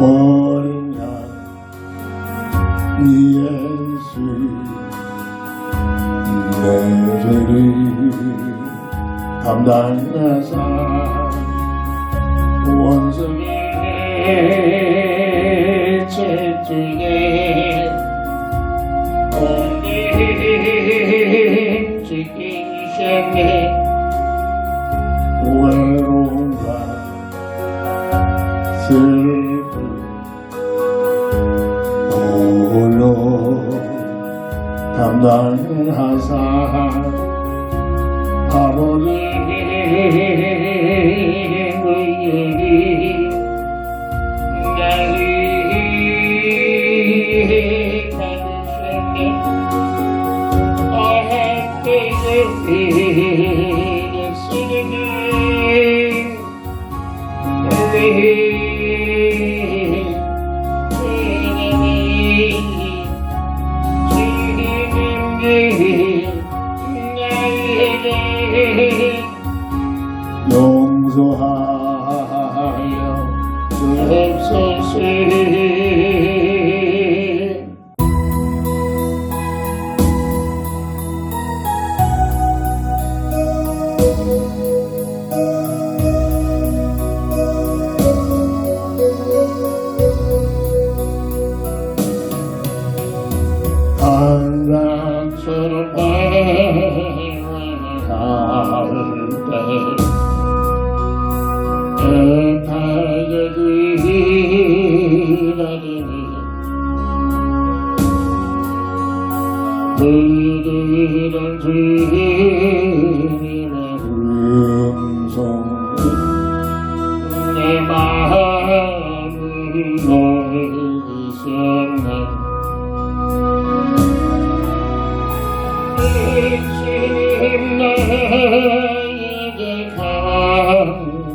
어린 양 예수 내 죄를 감당하사 원수의 채찍에 오늘 지키셨네. 외로움과 슬픔 홀로 감당하사 아버지 의리 나를 받으셨네. I have faith in the 용서하여 주옵소서. 한강처럼 행할 때 애타게 기다리니 들리던 주님의 음성이 내 마음을 녹이셨네. 주님 나에게 가니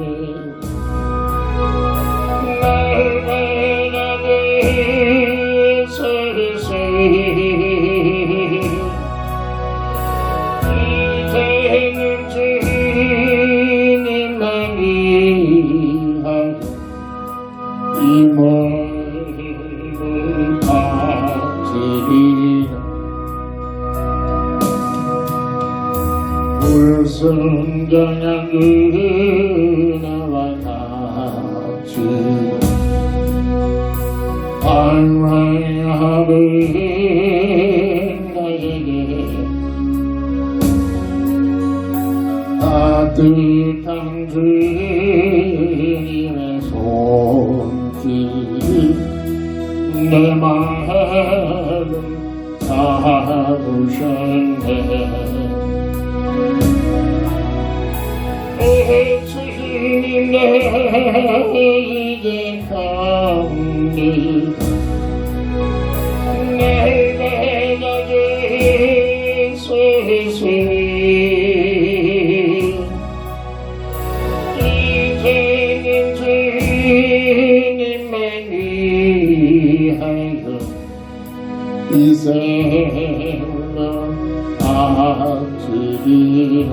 날 바라게 서르세요. 이제는 주님만 위하여 이 몸을 바치리라. 불순종한 그나와 같이 안와하는 나에게 따뜻한 주님의 손길이 내 마음을 잡으셨네. 주님 나에게 가니 날 바라게 서세요. 이제는 주님만 위하여 이 생을 바치리라.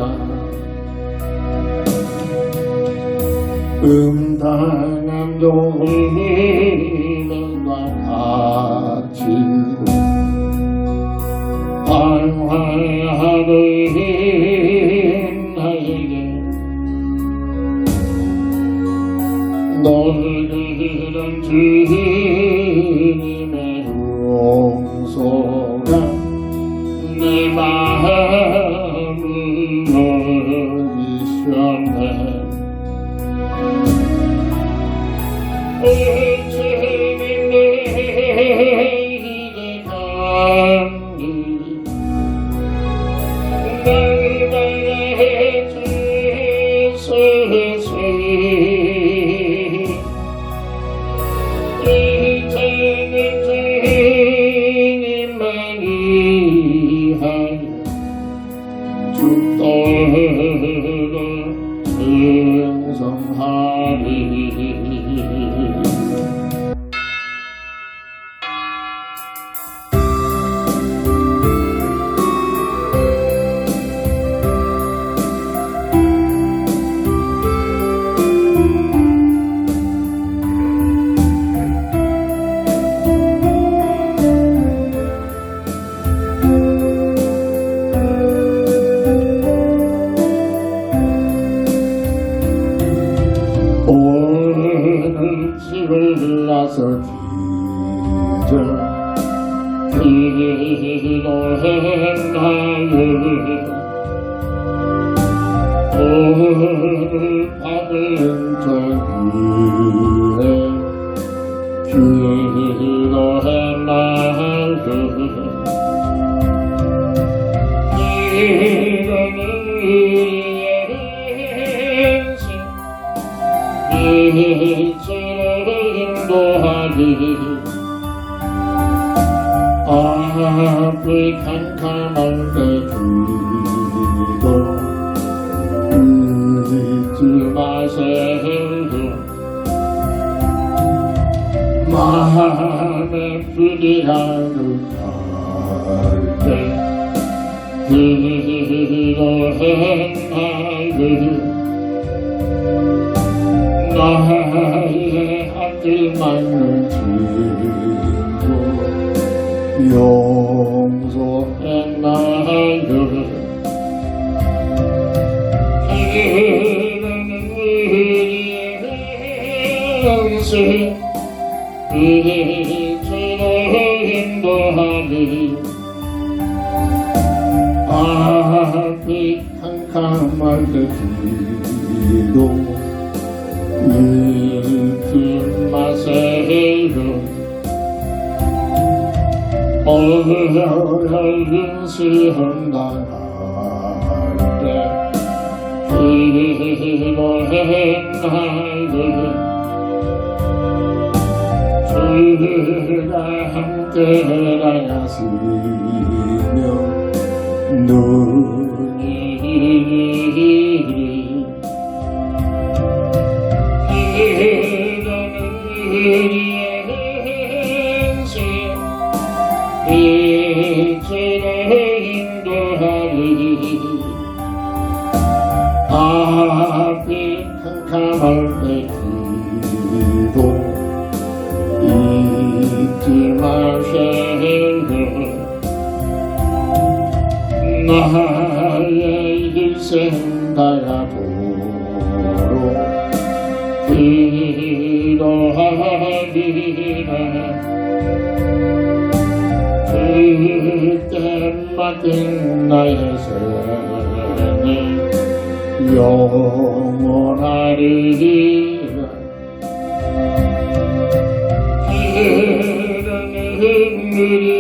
음탕한 동물과 같이 안화하는 나에게 너희들은 주님의 용서가 내 마음을 녹이셨네. 주님 내게 가니 날 바라게 주소서. 이제는 주님만 위하여 죽도록 충성하리. 길을 나서 기저 기도했나요 오늘 받은 저기에 기도했나요 이러는 이치를 인도하리 앞이 캄캄할 때 기도 잊지 마세요 마음에 불이라도 할때 기도했나요 나의 앞길만은 지고 용서했나요 이러는 우리의 영생 이치로 인도하리 앞이 캄캄할 때 기도 잊지 마세요 어려운 시험 당할 때 기도했나요 주가 함께 하시며 눈이 이러는 우리의 행실 이치를 인도하리 앞이 캄캄할 때 기도 잊지 마세요 나의 일생 다야도록 기도하리라 그때 맡긴 나의 생이 영원하리라 이러는 우리의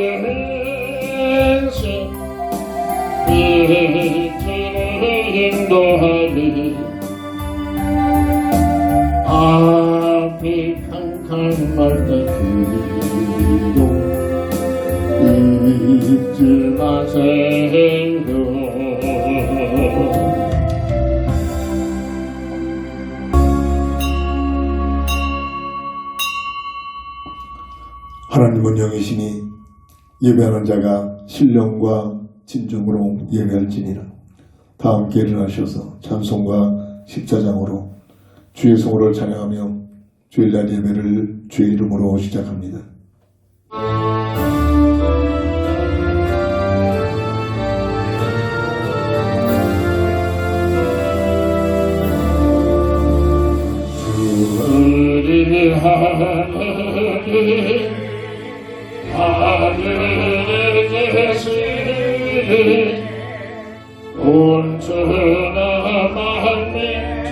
행신 이치를 인도하리 앞이 캄캄할 때 기도 잊지 마세요 하나님은 영이시니 예배하는 자가 신령과 진정으로 예배할지니라. 다 함께 일어나셔서 찬송과 십자장으로 주의 성호를 찬양하며 주일날 예배를 주의 이름으로 시작합니다. 주의 하늘에 계시니 온전한 만민 주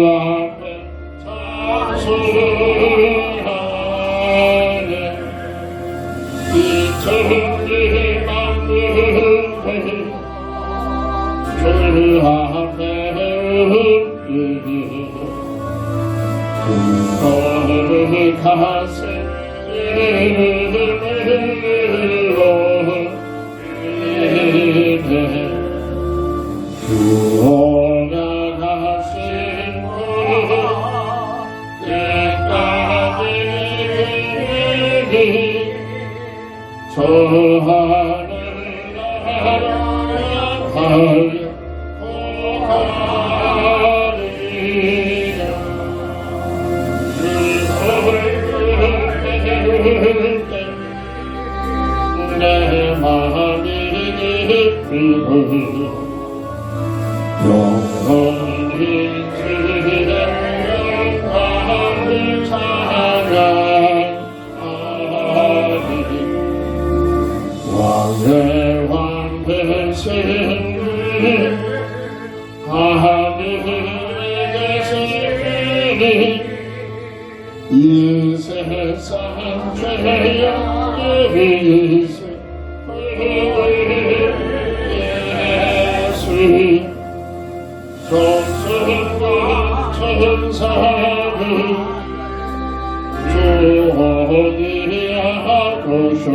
앞에 찬송하네 이 천지 만물을 주 앞에 엎드리 거룩히 가세 저 하늘 나라하여 내 마음이 영원히 주의 영광을 찬양하리 영원한 되시니 하나님의 계시니 이 세상 죄악 예수 정성과 천사를 주어니하고서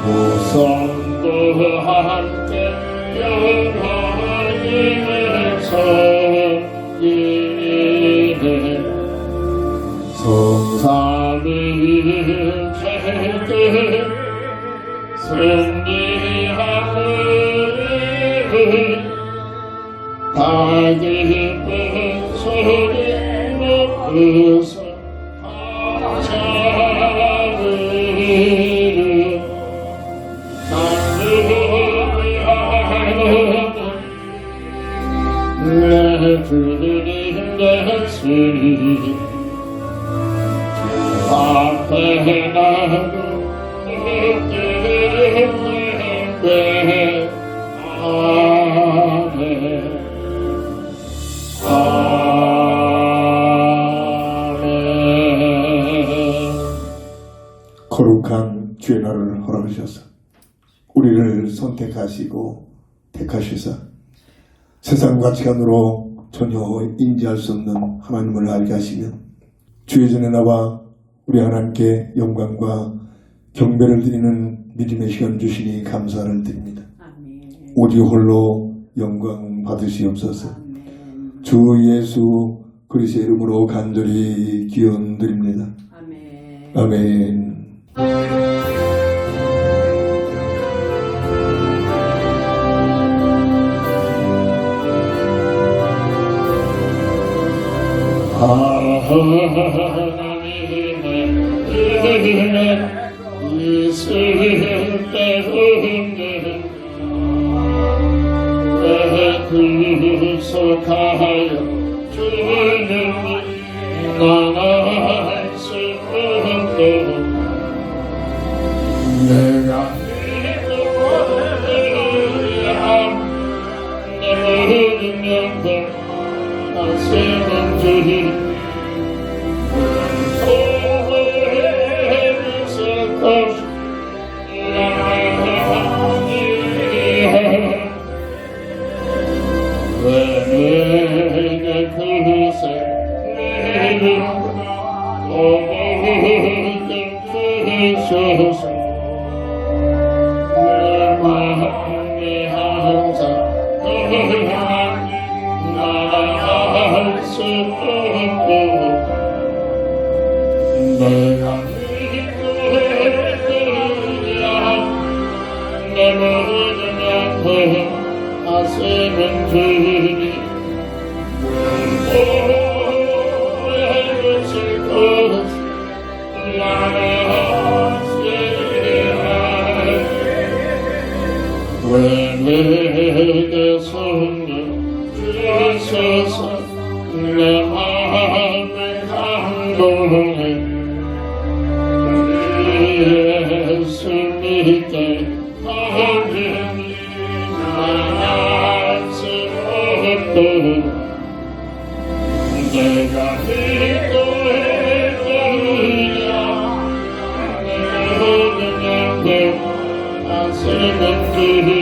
무성도 함께 영원히 서리네 성삼위 최대 승리하는 다 기쁜 소리 먹으서 하자는 내 주님 대신 앞에 나도 거룩한 주의 날을 허락하셔서 우리를 선택하시고 택하시사 세상 가치관으로 전혀 인지할 수 없는 하나님을 알게 하시며 주의 전에 나와 우리 하나님께 영광과 경배를 드리는 믿음의 시간 주시니 감사를 드립니다. 아멘. 오직 홀로 영광 받으시옵소서. 아멘. 주 예수 그리스도의 이름으로 간절히 기원드립니다. 아멘. 아멘. 하나님의 있을 때 없는 왜 구속하여 주는 나갈 수 없는 내가 내 모든 영광 하시는 주님 내게 그새 내는 오늘 주소서 내 마음이 항상 나갈 수 없고 내가 내 모든 영광 하시는 주님 왜 내게 손을 주셔서 내 마음을 감동해 예수 믿게 하느니 나갈 수 없도록 내가 믿고의 주야 내 모든 영광 하시는 주님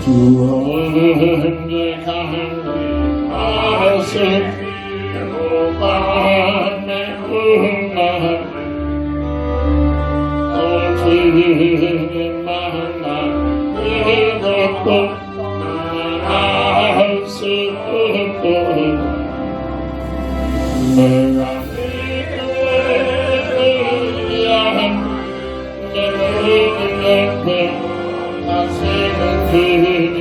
주어는 강하신 오반의 운만 또 주님 만나 이것도 할 수 없고 내가 내 모든 영광 하시는 주님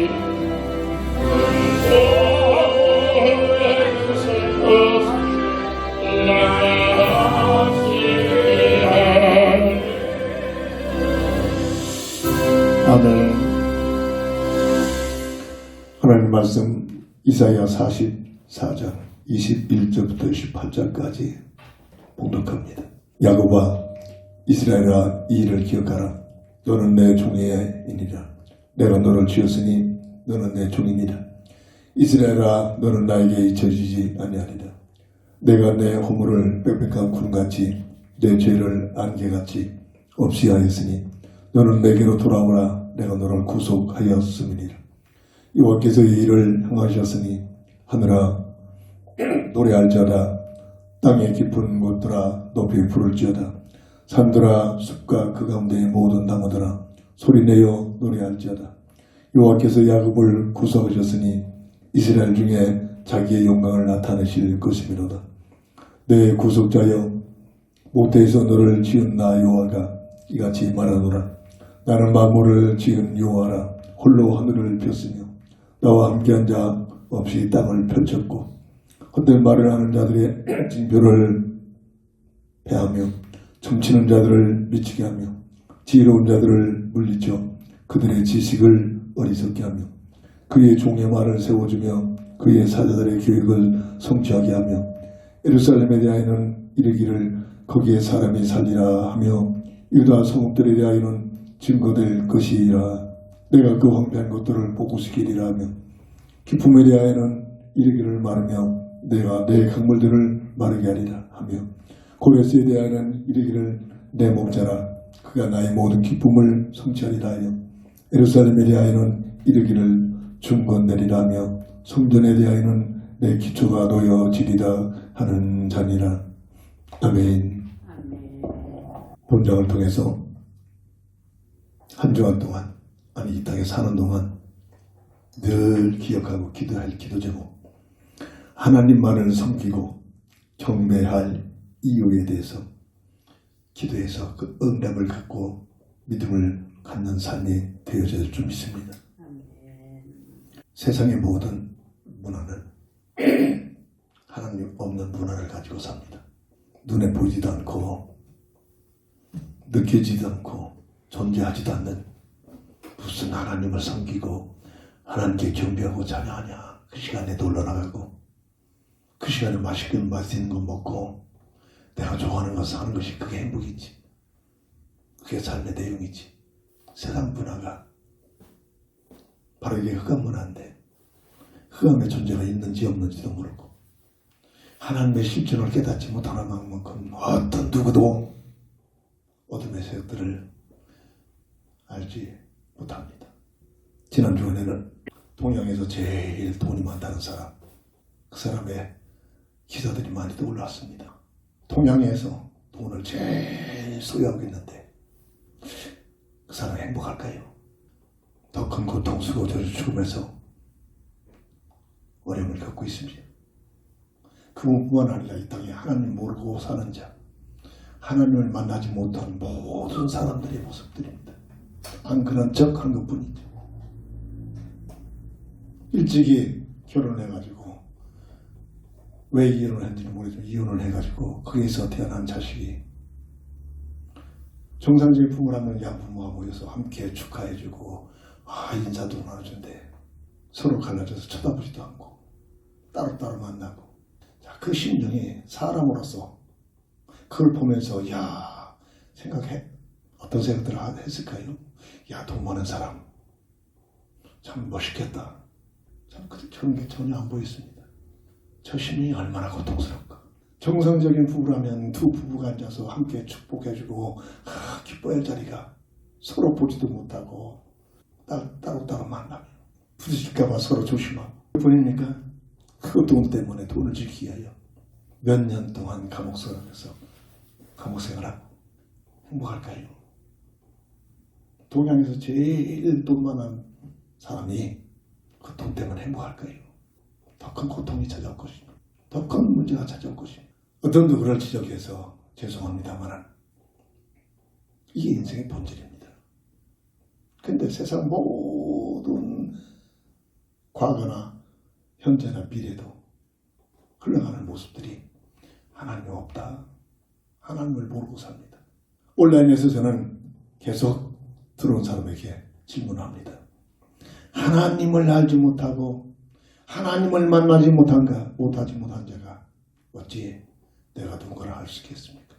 아멘. 말씀 이사야 44장 21절부터 18절까지 봉독합니다. 야곱아 이스라엘아 이 일을 기억하라. 너는 내 종이니라. 내가 너를 지었으니 너는 내 종이니라. 이스라엘아 너는 나에게 잊혀지지 아니하리라. 내가 내 허물을 빽빽한 구름같이 내 죄를 안개같이 없이 하였으니 너는 내게로 돌아오라. 내가 너를 구속하였음이니라. 여호와께서 이 일을 행하셨으니 하늘아 노래할지어다. 땅의 깊은 곳들아 높이 부를지어다. 산들아 숲과 그 가운데의 모든 나무들아 소리내어 노래할지어다. 여호와께서 야곱을 구속하셨으니 이스라엘 중에 자기의 영광을 나타내실 것이미로다. 내 구속자여 모태에서 너를 지은 나 여호와가 이같이 말하노라. 나는 만물을 지은 여호와라. 홀로 하늘을 폈으며 나와 함께한 자 없이 땅을 펼쳤고 헛된 말을 하는 자들의 징표를 패하며 점치는 자들을 미치게 하며 지혜로운 자들을 물리쳐 그들의 지식을 어리석게 하며 그의 종의 말을 세워주며 그의 사자들의 계획을 성취하게 하며 예루살렘에 대하여는 이르기를 거기에 사람이 살리라 하며 유다 성읍들에 대하여는 증거될 것이라. 내가 그 황폐한 것들을 복구시키리라 하며 기품에 대하여는 이르기를 말하며 내가 내 강물들을 마르게 하리라 하며 고레스에 대하여는 이르기를 내 목자라. 그가 나의 모든 기쁨을 성취하리라 하며 예루살렘에 대하여는 이르기를 중건되리라 하며 성전에 대하여는 내 기초가 놓여지리라 하는 자니라. 아멘. 본장을 통해서 한 주간 동안 이 땅에 사는 동안 늘 기억하고 기도할 기도 제목, 하나님만을 섬기고 경배할 이유에 대해서 기도해서 그 응답을 갖고 믿음을 갖는 삶이 되어질 줄 믿습니다. 세상의 모든 문화는 하나님 없는 문화를 가지고 삽니다. 눈에 보이지도 않고 느껴지지도 않고 존재하지도 않는 무슨 하나님을 섬기고 하나님께 경배하고 찬양하냐. 그 시간에 놀러 나가고 그 시간에 맛있는 거 먹고 내가 좋아하는 거 사는 것이 그게 행복이지. 그게 삶의 내용이지. 세상 문화가 바로 이게 흑암 문화인데 흑암의 존재가 있는지 없는지도 모르고 하나님의 실존을 깨닫지 못하는 만큼 어떤 누구도 어둠의 세력들을 알지 못합니다. 지난 주간에는 동양에서 제일 돈이 많다는 사람, 그 사람의 기사들이 많이 떠올랐습니다. 동양에서 돈을 제일 소유하고 있는데 그 사람이 행복할까요? 더 큰 고통스러워져서 죽으면서 어려움을 겪고 있습니다. 그뿐만 아니라 이 땅에 하나님 모르고 사는 자, 하나님을 만나지 못한 모든 사람들의 모습들입니다. 안 그런 척한 것뿐이죠. 일찍이 결혼해가지고 왜 이혼을 했는지 모르겠지만 이혼을 해가지고 거기서 태어난 자식이 정상적인 부부를 하면 양부모가 모여서 함께 축하해주고 인사도 나눠준대. 서로 갈라져서 쳐다보지도 않고 따로따로 만나고 그 심정이 사람으로서 그걸 보면서 생각해. 어떤 생각들을 했을까요? 돈 많은 사람 참 멋있겠다. 참 그런 게 전혀 안 보였습니다. 저 심령이 얼마나 고통스럽까. 정상적인 부부라면 두 부부가 앉아서 함께 축복해주고 기뻐할 자리가 서로 보지도 못하고 따로따로 만나며 부딪힐까봐 서로 조심하고. 보입니까? 그 돈 때문에 돈을 지키기 위하여 몇 년 동안 감옥생활에서 감옥생활하고 행복할까요? 동양에서 제일 돈 많은 사람이 그 돈 때문에 행복할까요? 더 큰 고통이 찾아올 것입니다. 더 큰 문제가 찾아올 것입니다. 어떤 누구를 지적해서 죄송합니다만 이게 인생의 본질입니다. 근데 세상 모든 과거나 현재나 미래도 흘러가는 모습들이 하나님 없다. 하나님을 모르고 삽니다. 온라인에서 저는 계속 들어온 사람에게 질문합니다. 하나님을 알지 못하고 하나님을 만나지 못하지 못한 자가 어찌 내가 누구라 할 수 있겠습니까?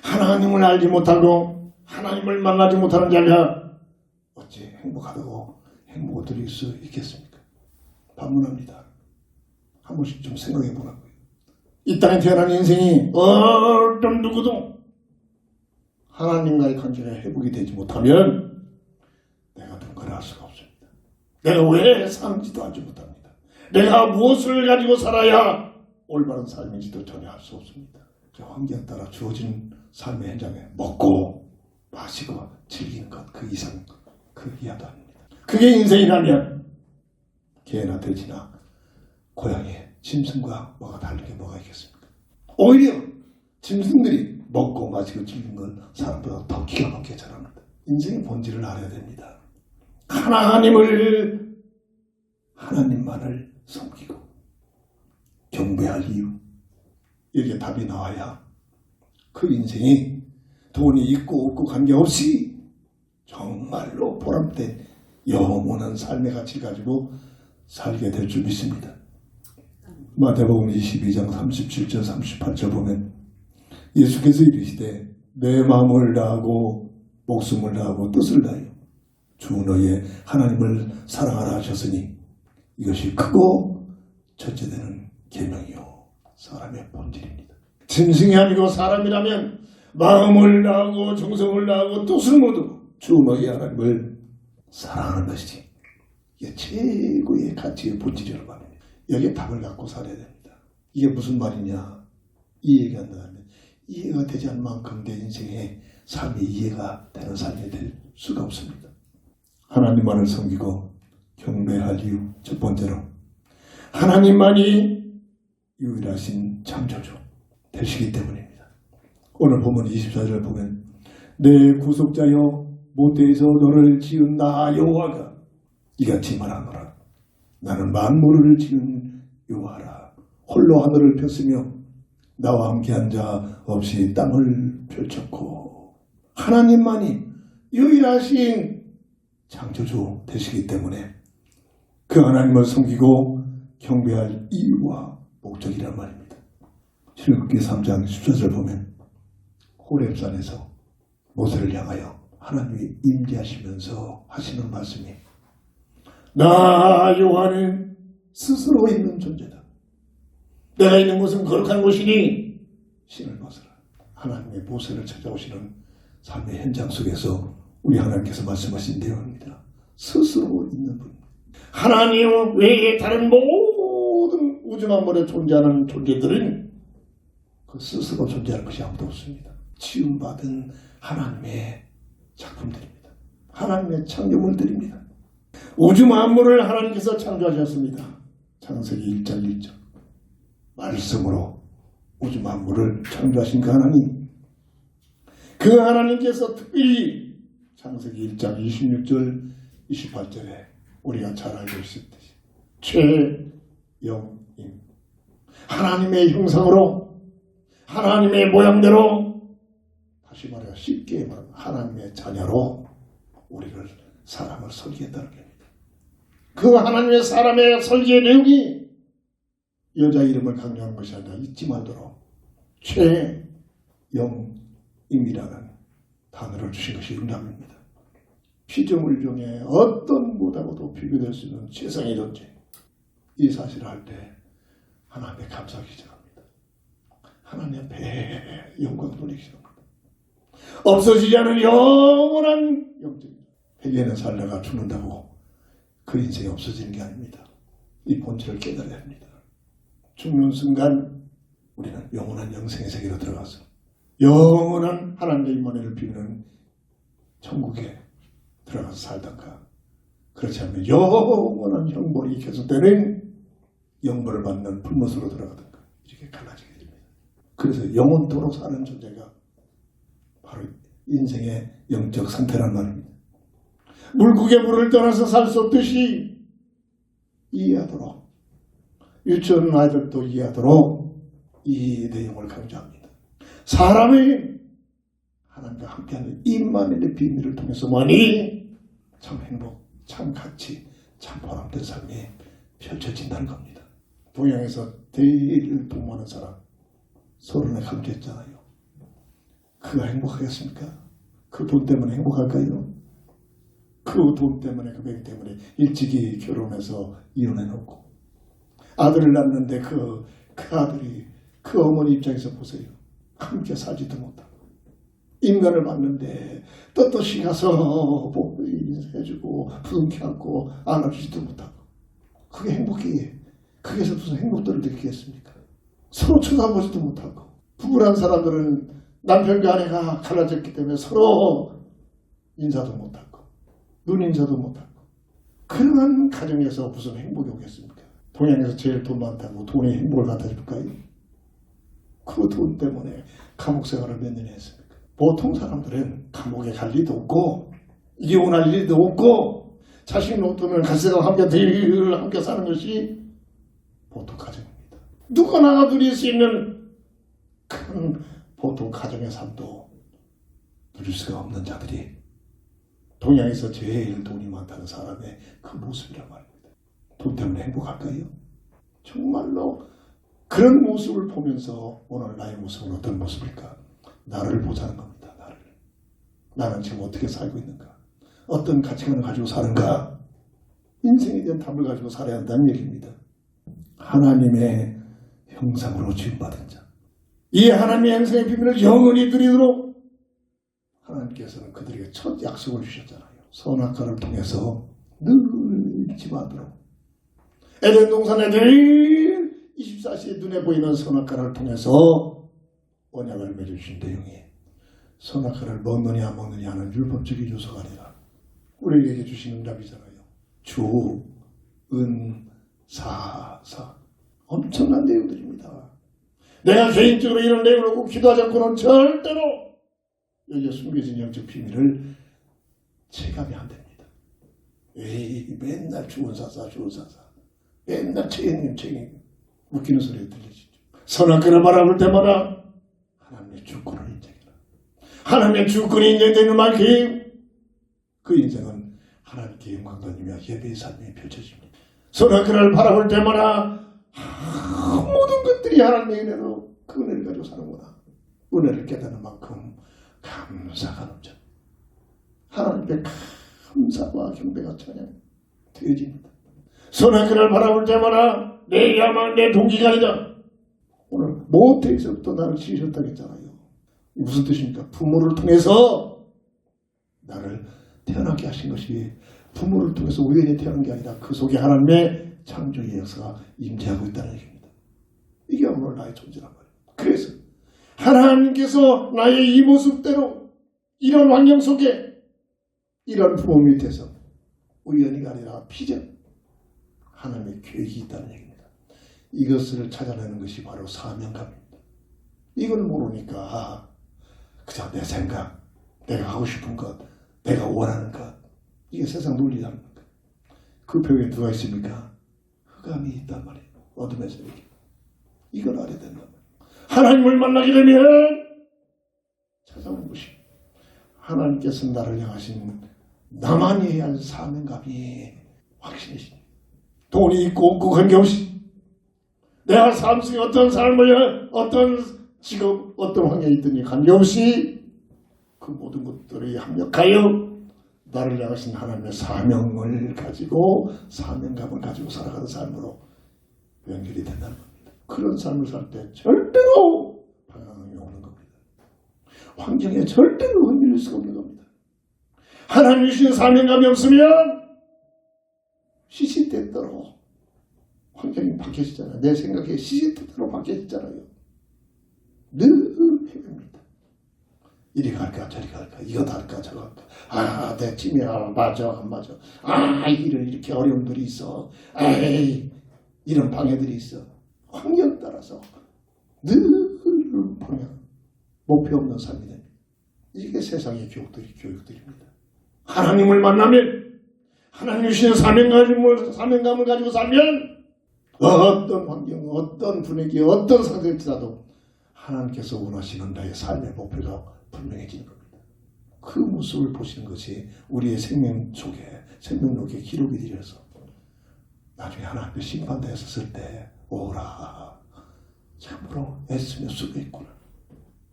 하나님을 알지 못하고 하나님을 만나지 못하는 자가 어찌 행복하다고 행복을 드릴 수 있겠습니까? 반문합니다. 한 번씩 좀 생각해 보라고요. 이 땅에 태어난 인생이 어떤 누구도 하나님과의 관계가 회복이 되지 못하면 내가 누구라 할 수가 없습니다. 내가 왜 사는지도 알지 못합니다. 내가 무엇을 가지고 살아야 올바른 삶인지도 전혀 알 수 없습니다. 환경 따라 주어진 삶의 현장에 먹고 마시고 즐기는 것 그 이상 그 이하도 아닙니다. 그게 인생이라면 개나 돼지나 고양이, 짐승과 뭐가 다른 게 뭐가 있겠습니까? 오히려 짐승들이 먹고 마시고 즐기는 건 사람보다 더 기가 막히게 잘합니다. 인생의 본질을 알아야 됩니다. 하나님만을 섬기고 경배할 이유, 이렇게 답이 나와야 그 인생이 돈이 있고 없고 관계없이 정말로 보람된 영원한 삶의 가치를 가지고 살게 될 줄 믿습니다. 마태복음 22장 37절 38절 보면 예수께서 이르시되 내 마음을 다하고 목숨을 다하고 뜻을 다하여 주 너의 하나님을 사랑하라 하셨으니 이것이 크고 첫째 되는 계명이요 사람의 본질입니다. 짐승이 아니고 사람이라면 마음을 다하고 정성을 다하고 뜻을 모두 주 너의 하나님을 사랑하는 것이지 이게 최고의 가치의 본질이라고 합니다. 여기에 답을 갖고 살아야 됩니다. 이게 무슨 말이냐 이해가 안 되면 이해가 되지 않을 만큼 내 인생의 삶이 이해가 되는 삶이 될 수가 없습니다. 하나님만을 섬기고 경배할 이유 첫 번째로 하나님만이 유일하신 창조주 되시기 때문입니다. 오늘 본문 24절 보면 내 구속자여 모태에서 너를 지은 나 여호와가 이같이 말하노라. 나는 만물을 지은 여호와라. 홀로 하늘을 폈으며 나와 함께한 자 없이 땅을 펼쳤고 하나님만이 유일하신 창조주 되시기 때문에 그 하나님을 섬기고 경배할 이유와 목적이란 말입니다. 출애굽기 3장 14절 보면 호렙산에서 모세를 향하여 하나님이 임재하시면서 하시는 말씀이 나 여호와는 스스로 있는 존재다. 내가 있는 곳은 거룩한 곳이니 신을 벗어라. 하나님의 모세를 찾아오시는 삶의 현장 속에서 우리 하나님께서 말씀하신 내용입니다. 스스로 있는 분. 하나님 외에 다른 모든 우주 만물에 존재하는 존재들은 그 스스로 존재하는 것이 아무도 없습니다. 지음받은 하나님의 작품들입니다. 하나님의 창조물들입니다. 우주 만물을 하나님께서 창조하셨습니다. 창세기 1장 1절 말씀으로 우주 만물을 창조하신 그 하나님, 그 하나님께서 특별히 창세기 1장 26절 28절에 우리가 잘 알고 있듯이 최영임 하나님의 형상으로 하나님의 모양대로 다시 말해 쉽게 말하면 하나님의 자녀로 우리를 사람을 설계했다는 겁니다. 그 하나님의 사람의 설계의 내용이 여자 이름을 강조하는 것이 아니라 잊지 말도록 최영임이라는 단어를 주신 것이 응답입니다. 피조물 중에 어떤 무엇하고도 비교될 수 있는 최상의 존재. 이 사실을 할 때 하나님의 감사하기 시작합니다. 하나님 앞에 영광 돌리기 시작합니다. 없어지지 않은 영원한 영적입니다. 회개는 살다가 죽는다고 그 인생이 없어지는 게 아닙니다. 이 본질을 깨달아야 합니다. 죽는 순간 우리는 영원한 영생의 세계로 들어가서 영원한 하나님의 임마누엘을 비우는 천국에 들어가서 살던가 그렇지 않으면 영원한 형벌이 계속되는 영벌을 받는 불못으로 들어가던가 이렇게 갈라지게 됩니다. 그래서 영원토록 사는 존재가 바로 인생의 영적 상태란 말입니다. 물국에 물을 떠나서 살 수 없듯이 이해하도록 유치원 아이들도 이해하도록 이 내용을 강조합니다. 사람이 하나님과 함께하는 임마누엘의 비밀을 통해서만이 참 행복, 참 가치, 참 보람된 삶이 펼쳐진다는 겁니다. 동양에서 제일 돈 많은 사람 서론에 강조했잖아요. 그가 행복하겠습니까? 그 돈 때문에 행복할까요? 그 돈 때문에, 그 뱅 때문에 일찍이 결혼해서 이혼해놓고 아들을 낳는데 그 아들이 그 어머니 입장에서 보세요. 함께 살지도 못하고 인간을 봤는데 떳떳이 가서 인사해주고 부둥켜 안고 안아주지도 못하고 그게 행복이 거기서 무슨 행복들을 느끼겠습니까? 서로 쳐다보지도 못하고 부부란 사람들은 남편과 아내가 갈라졌기 때문에 서로 인사도 못하고 눈 인사도 못하고 그러한 가정에서 무슨 행복이 오겠습니까? 동양에서 제일 돈 많다고 돈이 행복을 갖다 줄까요? 그 돈 때문에 감옥 생활을 몇 년 했습니까? 보통 사람들은 감옥에 갈 일도 없고 이혼할 일도 없고 자식 놓으면 가세가 함께 사는 것이 보통 가정입니다. 누구나 누릴 수 있는 큰 보통 가정의 삶도 누릴 수가 없는 자들이 동양에서 제일 돈이 많다는 사람의 그 모습이란 말입니다. 돈 때문에 행복할까요? 정말로 그런 모습을 보면서 오늘 나의 모습은 어떤 모습일까? 나를 보자는 겁니다. 나는 지금 어떻게 살고 있는가? 어떤 가치관을 가지고 사는가? 인생에 대한 답을 가지고 살아야 한다는 얘기입니다. 하나님의 형상으로 지음받은 자. 이 하나님의 형상의 비밀을 영원히 누리도록 하나님께서는 그들에게 첫 약속을 주셨잖아요. 선악과를 통해서 늘 지마도록 에덴 동산에 늘 24시에 눈에 보이는 선악과를 통해서 언약을 맺어주신 내용이 선악과를 먹느냐 먹느냐 하는 율법적인 요소가 아니라 우리에게 주신 응답이잖아요. 주, 은, 사 엄청난 내용들입니다. 내가 개인적으로 이런 내용을 꼭 기도하지 않고는 절대로 여기에 숨겨진 영적 비밀을 체감이 안 됩니다. 에이 맨날 주은 사사 맨날 책임 웃기는 소리가 들리시죠. 선악과를 바라볼 때마다 하나님의 주권을 인정해라. 하나님의 주권이 인정되는 만큼 그 인생은 하나님께 영광 돌리며 예배의 삶이 펼쳐집니다. 선악과를 바라볼 때마다 모든 것들이 하나님의 은혜로 그 은혜를 가지고 사는구나. 은혜를 깨닫는 만큼 감사가 넘쳐 하나님께 감사와 경배가 찬양 되어집니다. 선악과를 바라볼 때마다 내 야망, 내 동기가 아니다. 오늘 모태에서부터 나를 지으셨다고 했잖아요. 무슨 뜻입니까? 부모를 통해서 나를 태어나게 하신 것이 부모를 통해서 우연히 태어난 게 아니라 그 속에 하나님의 창조의 역사가 임재하고 있다는 얘기입니다. 이게 오늘 나의 존재란 말이에요. 그래서 하나님께서 나의 이 모습대로 이런 환경 속에 이런 부모 밑에서 우연히가 아니라 피전 하나님의 계획이 있다는 얘기입니다. 이것을 찾아내는 것이 바로 사명감입니다. 이걸 모르니까 그저 내 생각, 내가 하고 싶은 것, 내가 원하는 것, 이게 세상 논리라는 것. 그 벽에 누가 있습니까? 흑암이 있단 말이에요. 어둠에서 이렇게. 이걸 알아야 된단 말이에요. 하나님을 만나게 되면 찾아오는 것이 하나님께서 나를 향하신 나만이 해야 할 사명감이 확신이십니다. 돈이 있고 없고 관계없이 내가 삶 속에 어떤 삶을 어떤 직업 어떤 환경이 있든지 관계없이 그 모든 것들이 합력하여 나를 향하신 하나님의 사명을 가지고 사명감을 가지고 살아가는 삶으로 연결이 된다는 겁니다. 그런 삶을 살 때 절대로 방황이 오는 겁니다. 환경에 절대로 흔들릴 수가 없는 겁니다. 하나님이 주신 사명감이 없으면 시시때때로 환경이 바뀌어지잖아요. 내 생각이 시시때때로 바뀌어지잖아요. 늘 해봅니다. 이리 갈까 저리 갈까 이거 할까 저거 할까 아 내 팀이야 맞아 안 맞아 아 이렇게 어려움들이 있어 에이 이런 방해들이 있어. 환경 따라서 늘 방향 목표 없는 삶이 됩니다. 이게 세상의 교육들입니다. 하나님을 만나면 하나님 주시는 사명감을 가지고 살면 어떤 환경 어떤 분위기 어떤 상태일지라도 하나님께서 원하시는 나의 삶의 목표가 분명해지는 겁니다. 그 모습을 보시는 것이 우리의 생명 속에 생명록에 기록이 되어서 나중에 하나님께 심판되었을 때 오라 참으로 애쓰며 수고했구나.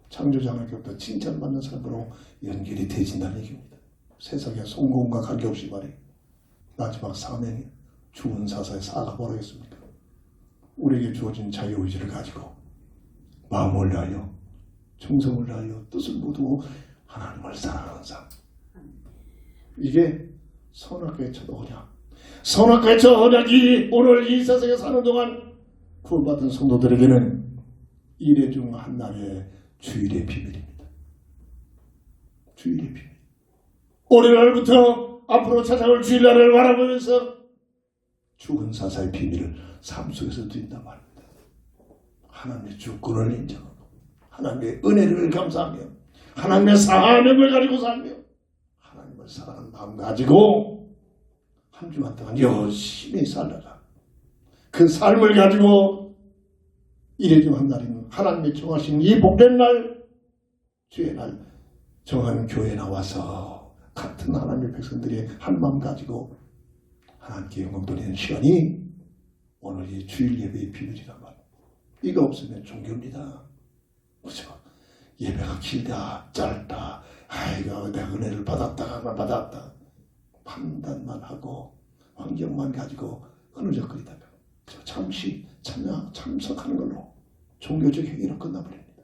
창조자로부터 칭찬받는 사람으로 연결이 되진다는 얘기입니다. 세상의 성공과 관계없이 말이에요. 마지막 사명이 죽은 사사에 사가 뭐라겠습니까? 우리에게 주어진 자유의지를 가지고 마음을 다하여 정성을 다하여 뜻을 모두 하나님을 사랑하는 삶. 이게 선악과의 첫 언약. 선악과의 첫 언약이 오늘 이 세상에 사는 동안 구원받은 성도들에게는 일회 중 한 날의 주일의 비밀입니다. 주일의 비밀. 오늘날부터 앞으로 찾아올 주일날을 바라보면서 죽은 사사의 비밀을 삶 속에서 누린단 말입니다. 하나님의 주권을 인정하고 하나님의 은혜를 감사하며 하나님의 사명을 가지고 살며 하나님을 사랑하는 마음 가지고 한 주간 동안 열심히 살다가 그 삶을 가지고 일회 중 한 날인 하나님의 정하신 이 복된 날 주의 날 정하는 교회에 나와서 같은 하나님의 백성들이 한 마음 가지고 하나님께 영광 돌리는 시간이 오늘 이 주일 예배의 비밀이란 말이에요. 이거 없으면 종교입니다. 그렇죠? 예배가 길다 짧다 아이고 내가 은혜를 받았다 안 받았다 판단만 하고 환경만 가지고 흐느적거리다가 잠시 참석하는 걸로 종교적 행위로 끝나버립니다.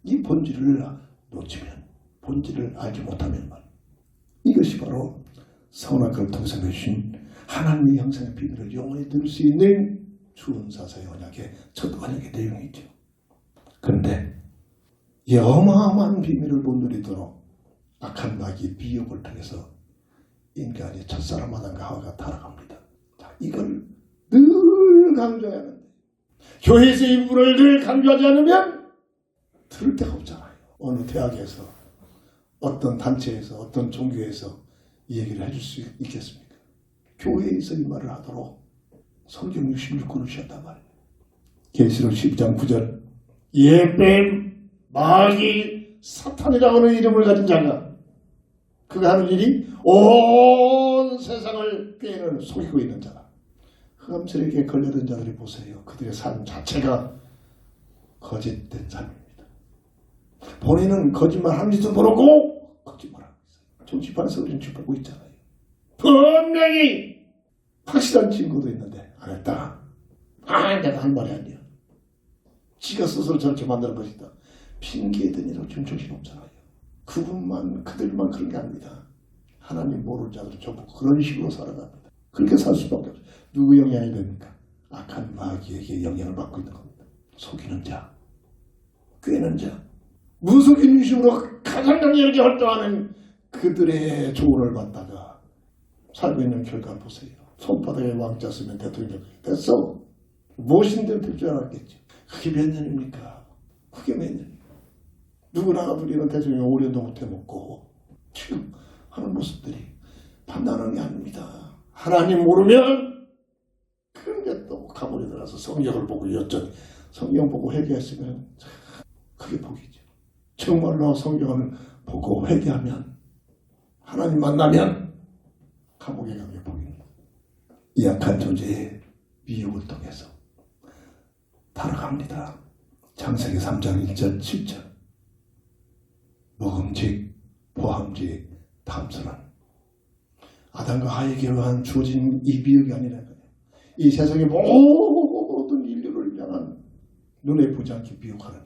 이 본질을 놓치면 본질을 알지 못하면 말 이것이 바로 선악과를 통해서 주신 하나님의 형상의 비밀을 영원히 들을 수 있는 주은 사사의 언약의 첫 언약의 내용이죠. 그런데 이 어마어마한 비밀을 못 누리도록 악한 마귀의 미혹을 통해서 인간이 첫사람 아담과 하와가 타락합니다. 자, 이걸 늘 강조해야 하는데 교회에서 이 부분을 늘 강조하지 않으면 들을 데가 없잖아요. 어느 대학에서 어떤 단체에서 어떤 종교에서 이 얘기를 해줄 수 있겠습니까? 교회에서 이 말을 하도록 성경 66권을 주셨단 말이에요. 계시록 12장 9절 예뱀 마귀 사탄이라고 하는 이름을 가진 자가 그가 하는 일이 온 세상을 꾀는 속이고 있는 자다. 흑암세력에 걸려든 자들이 보세요. 그들의 삶 자체가 거짓된 삶입니다. 본인은 거짓말 하는지도 모르고 거짓말하고 있어요. 정치판에서 우리는 쥐고 있잖아요. 분명히 확실한 증거도 있는데 안 했다. 내가 한 말이 아니야. 지가 스스로 저렇게 만드는 것이다. 핑계대니라고 지금 정신없잖아요. 그들만 그런 게 아닙니다. 하나님 모르는 자들은 전부 그런 식으로 살아갑니다. 그렇게 살 수밖에 없어요. 누구 영향이 됩니까? 악한 마귀에게 영향을 받고 있는 겁니다. 속이는 자, 꾀는 자, 무속인 유심으로 가장 강력하게 활동하는 그들의 조언을 받다가 살고 있는 결과를 보세요. 손바닥에 왕자 쓰면 대통령 됐어. 무엇인데 될 줄 알았겠죠. 그게 몇 년입니까? 그게 몇 년이에요. 누구나 부리는 대통령 5년도 못 해먹고 지금 하는 모습들이 판단하는 게 아닙니다. 하나님 모르면 그런 게 또 가문에 들어서 성경을 보고 여전히 성경 보고 회개했으면 그게 복이죠. 정말로 성경을 보고 회개하면 하나님 만나면 감옥에 가면 복입니다. 이 약한 존재의 미혹을 통해서 타락합니다. 창세기 3장 1절 7절 먹음직, 포함직, 탐스런 아담과 하에게로 한 주어진 이 미혹이 아니라는 거예요. 이 세상의 모든 인류를 향한 눈에 보지 않게 미혹하는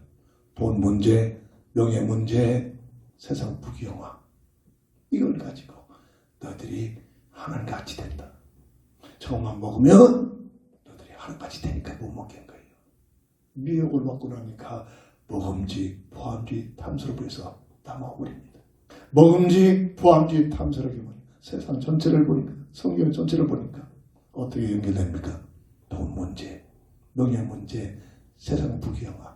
돈 문제, 명예 문제, 세상 부귀영화 이걸 가지고 너희들이 하나님같이 된다. 저것만 먹으면 너희들이 하나님같이 되니까 못 먹겠는 거예요. 미혹을 받고 나니까 먹음직, 포함직, 탐스럽고 해서 다 먹어버립니다. 먹음직, 포함직, 탐스럽게 보니까 세상 전체를 보니까 성경 전체를 보니까 어떻게 연결됩니까? 돈 문제, 명예 문제, 세상 부귀영화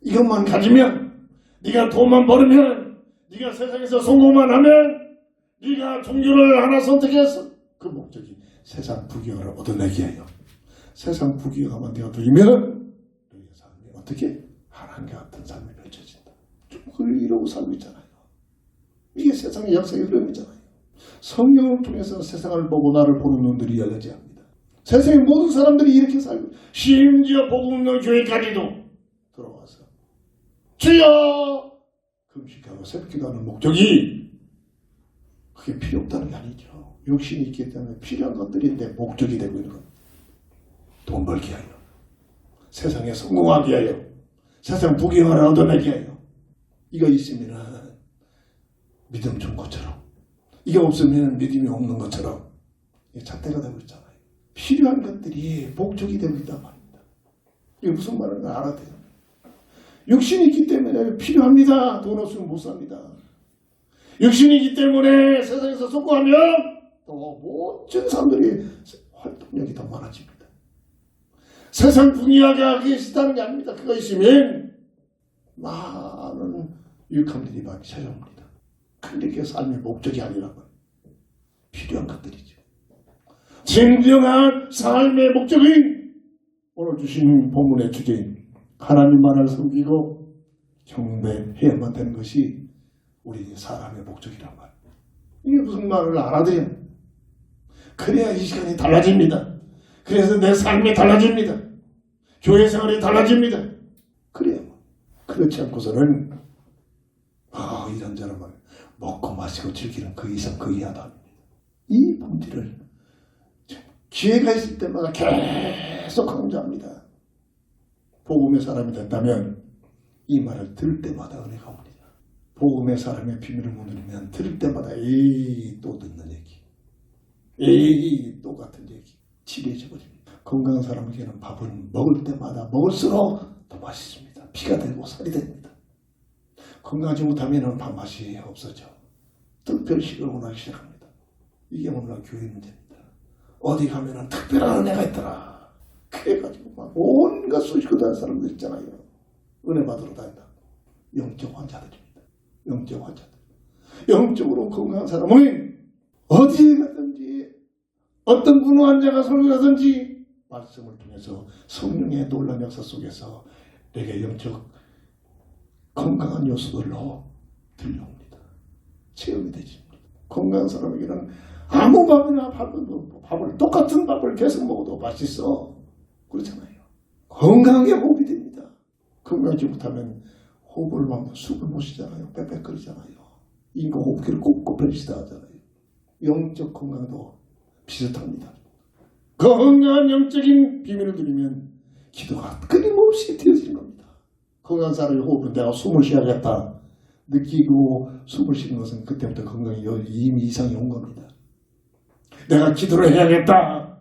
이것만 가지면 네가 돈만 벌으면 네가 세상에서 성공만 하면 네가 종교를 하나 선택해서 그 목적이 세상 부귀영화를 얻어내기 해요. 세상 부귀영화만 내가 누리면 너희의 삶이 어떻게 하나님과 같은 삶이 펼쳐진다. 그걸 이러고 살고 있잖아요. 이게 세상의 역사의 흐름이잖아요. 성경을 통해서 세상을 보고 나를 보는 눈들이 열려져야 합니다. 세상의 모든 사람들이 이렇게 살고 심지어 복음 없는 교회까지도 들어와서 주여 금식하고 새벽기도하는 목적이 그게 필요 없다는 게 아니죠. 욕심이 있기 때문에 필요한 것들인데 목적이 되고 있는 겁니다. 돈 벌기 위하여, 세상에 성공하기 위하여, 세상 부귀영화를 얻어내기 위하여. 이거 있으면 믿음 준 것처럼, 이거 없으면 믿음이 없는 것처럼 잣대가 되고 있잖아요. 필요한 것들이 목적이 되고 있단 말입니다. 이게 무슨 말인지 알아야 돼요. 육신이 있기 때문에 필요합니다. 돈 없으면 못 삽니다. 육신이 있기 때문에 세상에서 성공하면 또 모든 사람들이 활동력이 더 많아집니다. 세상 풍요하게 하기 싫다는 게 아닙니다. 그거 있으면 많은 유익함들이 많이 찾아옵니다. 근데 그게 삶의 목적이 아니라고. 필요한 것들이죠. 진정한 삶의 목적인 오늘 주신 본문의 주제인 하나님만을 섬기고 경배해야만 되는 것이 우리 사람의 목적이란 말이에요. 이게 무슨 말을 알아들어요. 그래야 이 시간이 달라집니다. 그래서 내 삶이 달라집니다. 교회 생활이 달라집니다. 그래요. 그렇지 않고서는 이런저런 말 먹고 마시고 즐기는 그 이상 그 이하도 아닙니다. 이 본질을 기회가 있을 때마다 계속 강조합니다. 복음의 사람이 된다면 이 말을 들을 때마다 은혜가 옵니다. 복음의 사람의 비밀을 못 누리면 들을 때마다 또 듣는 얘기, 또 같은 얘기 지루해져 버립니다. 건강한 사람에게는 밥은 먹을 때마다 먹을수록 더 맛있습니다. 피가 되고 살이 됩니다. 건강하지 못하면 밥맛이 없어져. 특별식을 원하기 시작합니다. 이게 오늘날 교회 문제입니다. 어디 가면은 특별한 은혜가 있더라. 그래가지고 막 온갖 소식을 다는 사람들 있잖아요. 은혜 받으러 다닌다. 영적 환자들입니다. 영적 환자들. 영적으로 건강한 사람은 어디에 가든지 어떤 분의 환자가 설교하든지 말씀을 통해서 성령의 놀라운 역사 속에서 내게 영적 건강한 요소들로 들려옵니다. 체험이 되집니다. 건강한 사람에게는 아무 밥이나 밥을 똑같은 밥을 계속 먹어도 맛있어. 그렇잖아요. 건강한 게 호흡이 됩니다. 건강하지 못하면 호흡을 막면 숨을 못 쉬잖아요. 빽빽거리잖아요. 인간 호흡기를 꼭 펼치다 하잖아요. 영적 건강도 비슷합니다. 건강한 영적인 비밀을 누리면 기도가 끊임없이 되어지는 겁니다. 건강한 사람의 호흡은 내가 숨을 쉬어야겠다 느끼고 숨을 쉬는 것은 그때부터 건강이 이미 이상이 온 겁니다. 내가 기도를 해야겠다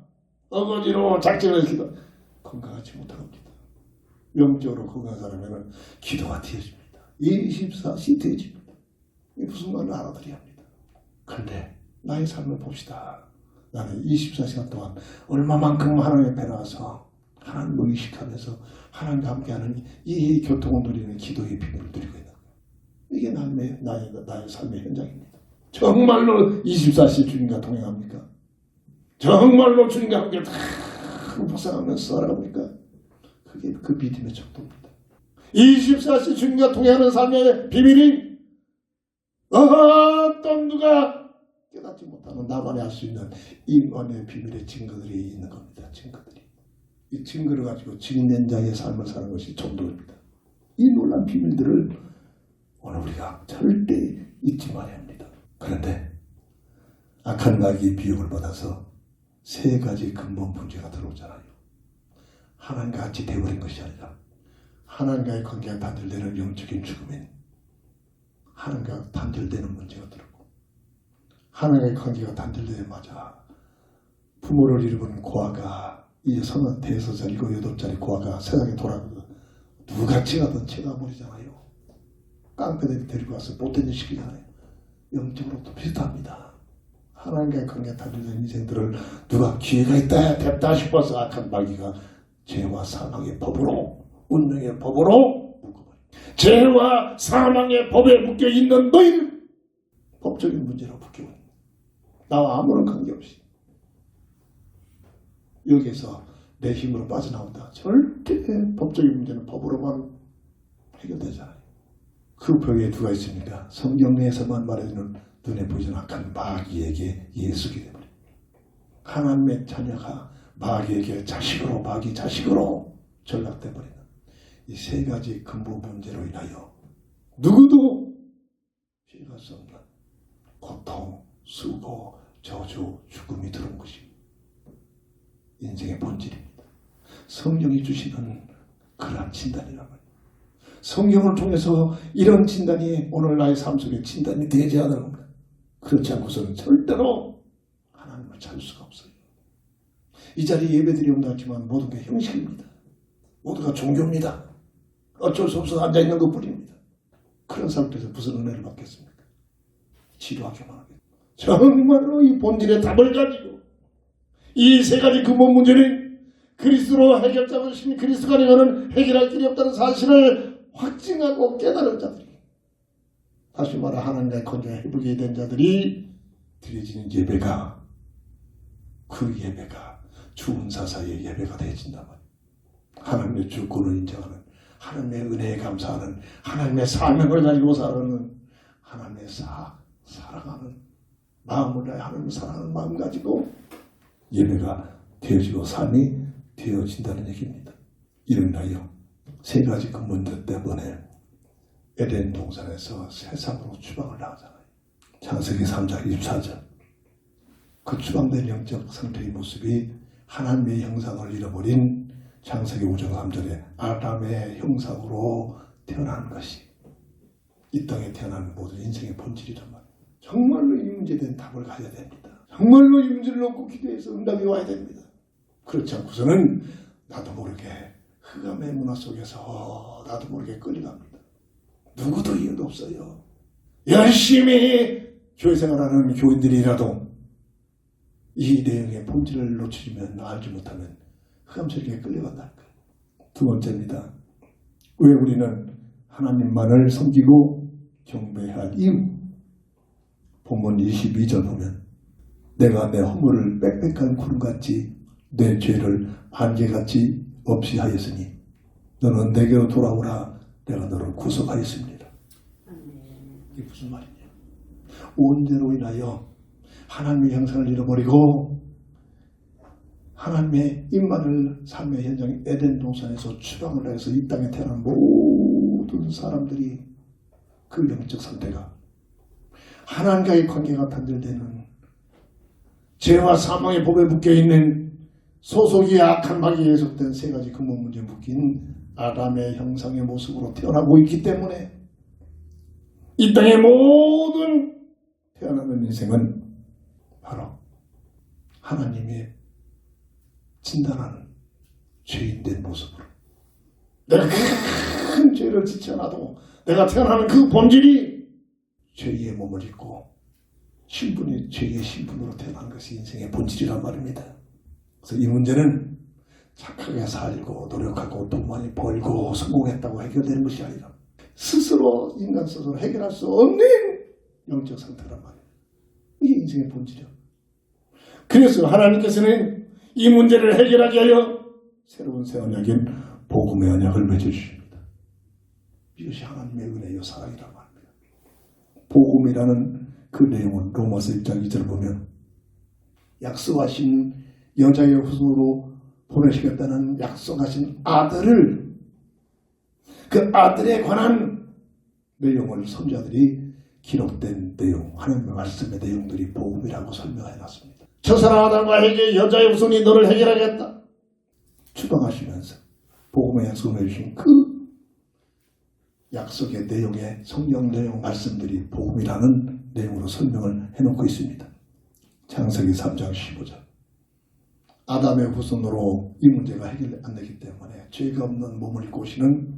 어거지로 작정을 기도 건강하지 못한 겁니다. 영적으로 건강한 사람에는 기도가 되어집니다. 24시 되어집니다. 이게 무슨 말을 알아들어야 합니다. 그런데 나의 삶을 봅시다. 나는 24시간 동안 얼마만큼 하나님 앞에 나와서 하나님을 의식하면서 하나님과 함께하는 이 교통을 누리는 기도의 비밀을 누리고 있는 거예요. 이게 나의 삶의 현장입니다. 정말로 24시 주님과 동행합니까? 정말로 주님과 함께 다 묵상하면서 살아갑니까? 그게 그 믿음의 척도입니다. 24시 주님과 동행하는 삶의 비밀이 어떤 누가 깨닫지 못하는 나만이 알 수 있는 인간의 비밀의 증거들이 있는 겁니다. 증거들이. 이 증거를 가지고 증인된 자의 삶을 사는 것이 전도입니다. 이 놀라운 비밀들을 오늘 우리가 절대 잊지 말아야 합니다. 그런데 악한 나귀의 비유를 받아서 세 가지 근본 문제가 들어오잖아요. 하나님과 같이 되어버린 것이 아니라 하나님과의 관계가 단절되는 영적인 죽음엔 하나님과 단절되는 문제가 들어오고 하나님과의 관계가 단절되자마자 부모를 잃어버린 고아가 이제 서너 대여섯 7, 8짜리 고아가 세상에 돌아가고 누같이 가든 채가버리잖아요. 깡패들이 데리고 와서 못된 짓 시키잖아요. 영적으로도 비슷합니다. 하나님과의 관계가 단절된 인생들을 누가 기회가 있다 됐다 싶어서 악한 마귀가 죄와 사망의 법으로 운명의 법으로 묶어버립니다. 죄와 사망의 법에 묶여있는 너희를 법적인 문제로 묶여버립니다. 나와 아무런 관계없이 여기에서 내 힘으로 빠져나온다. 절대 법적인 문제는 법으로만 해결되잖아요. 그 벽에 누가 있습니까? 성경에서만 말해주는 눈에 보이지 않는 악한 마귀에게 예수게 되버립니다. 하나님의 자녀가 마귀에게 자식으로, 마귀 자식으로 전락돼 버리는 이 세 가지 근본 문제로 인하여 누구도 피할 수 없는 고통, 수고, 저주, 죽음이 들어온 것이 인생의 본질입니다. 성경이 주시는 그러한 진단이란 말이에요. 성경을 통해서 이런 진단이 오늘 나의 삶 속에 진단이 되지 않는 겁니다. 그렇지 않고서는 절대로 하나님을 찾을 수가 없어요. 이 자리에 예배드리 온다 하지만 모든 게 형식입니다. 모두가 종교입니다. 어쩔 수 없어서 앉아있는 것뿐입니다. 그런 상태에서 무슨 은혜를 받겠습니까? 지루하게만 하겠습니다. 정말로 이 본질의 답을 가지고 이 세 가지 근본 문제는 그리스도로 해결자이신 그리스도가 아니고는 해결할 길이 없다는 사실을 확증하고 깨달은 자들이, 다시 말해 하나님과의 관계가 회복이 된 자들이 드려지는 예배가, 그 예배가 주은사사의 예배가 되어진단 말이에요. 하나님의 주권을 인정하는, 하나님의 은혜에 감사하는, 하나님의 사명을 가지고 살아가는, 하나님의 사랑하는 마음을 다해 하나님을 사랑하는 마음 가지고 예배가 되어지고 삶이 되어진다는 얘기입니다. 이를 인하여 세 가지 근본들 때문에 에덴 동산에서 세상으로 추방을 나가잖아요. 창세기 3장 24절. 그 추방된 영적 상태의 모습이 하나님의 형상을 잃어버린 창세기 5장 3절에 아담의 형상으로 태어난 것이 이 땅에 태어나는 모든 인생의 본질이란 말이에요. 정말로 이 문제에 대한 답을 가져야 됩니다. 정말로 이 문제를 놓고 기도해서 응답이 와야 됩니다. 그렇지 않고서는 나도 모르게 흑암의 문화 속에서 나도 모르게 끌려갑니다. 누구도 이유도 없어요. 열심히 교회 생활하는 교인들이라도 이 내용의 본질을 놓치면, 알지 못하면 흑암세계에 끌려간다는 거예요. 두 번째입니다. 왜 우리는 하나님만을 섬기고 경배해야 할 이유. 본문 22절 보면 내가 내 허물을 빽빽한 구름같이 내 죄를 안개같이 없이 하였으니 너는 내게로 돌아오라. 내가 너를 구속하였습니다. 이게 무슨 말이냐. 온 죄로 인하여 하나님의 형상을 잃어버리고 하나님의 임만을 삶의 현장 에덴 동산에서 추방을 해서 이 땅에 태어난 모든 사람들이 그 영적 상태가 하나님과의 관계가 단절되는, 죄와 사망의 법에 묶여있는 소속이 악한 마귀에 해석된 세 가지 근본 문제에 묶인 아담의 형상의 모습으로 태어나고 있기 때문에 이 땅의 모든 태어나는 인생은 바로 하나님이 진단하는 죄인된 모습으로, 내가 큰 죄를 짓지 않아도 내가 태어나는 그 본질이 죄의 몸을 입고 신분이 죄의 신분으로 태어난 것이 인생의 본질이란 말입니다. 그래서 이 문제는 착하게 살고 노력하고 돈 많이 벌고 성공했다고 해결되는 것이 아니라 스스로, 인간 스스로 해결할 수 없는 영적 상태란 말이에요. 이게 인생의 본질이야. 그래서 하나님께서는 이 문제를 해결하기 위하여 새로운 새 언약인 복음의 언약을 맺어주십니다. 이것이 하나님의 은혜요 사랑이란 말입니다. 복음이라는 그 내용은 로마서 1장 2절 보면 약속하신 여자의 후손으로 보내시겠다는 약속하신 아들을, 그 아들에 관한 내용을 선지자들이 기록된 내용, 하나님의 말씀의 내용들이 복음이라고 설명해 놨습니다. 저 사람 아담과 에게 여자의 후손이 너를 해결하겠다 추방하시면서 복음의 약속을 해주신 그 약속의 내용의 성경 내용 말씀들이 복음이라는 내용으로 설명을 해놓고 있습니다. 창세기 3장 15절. 아담의 후손으로 이 문제가 해결 안 되기 때문에 죄가 없는 몸을 입고 오시는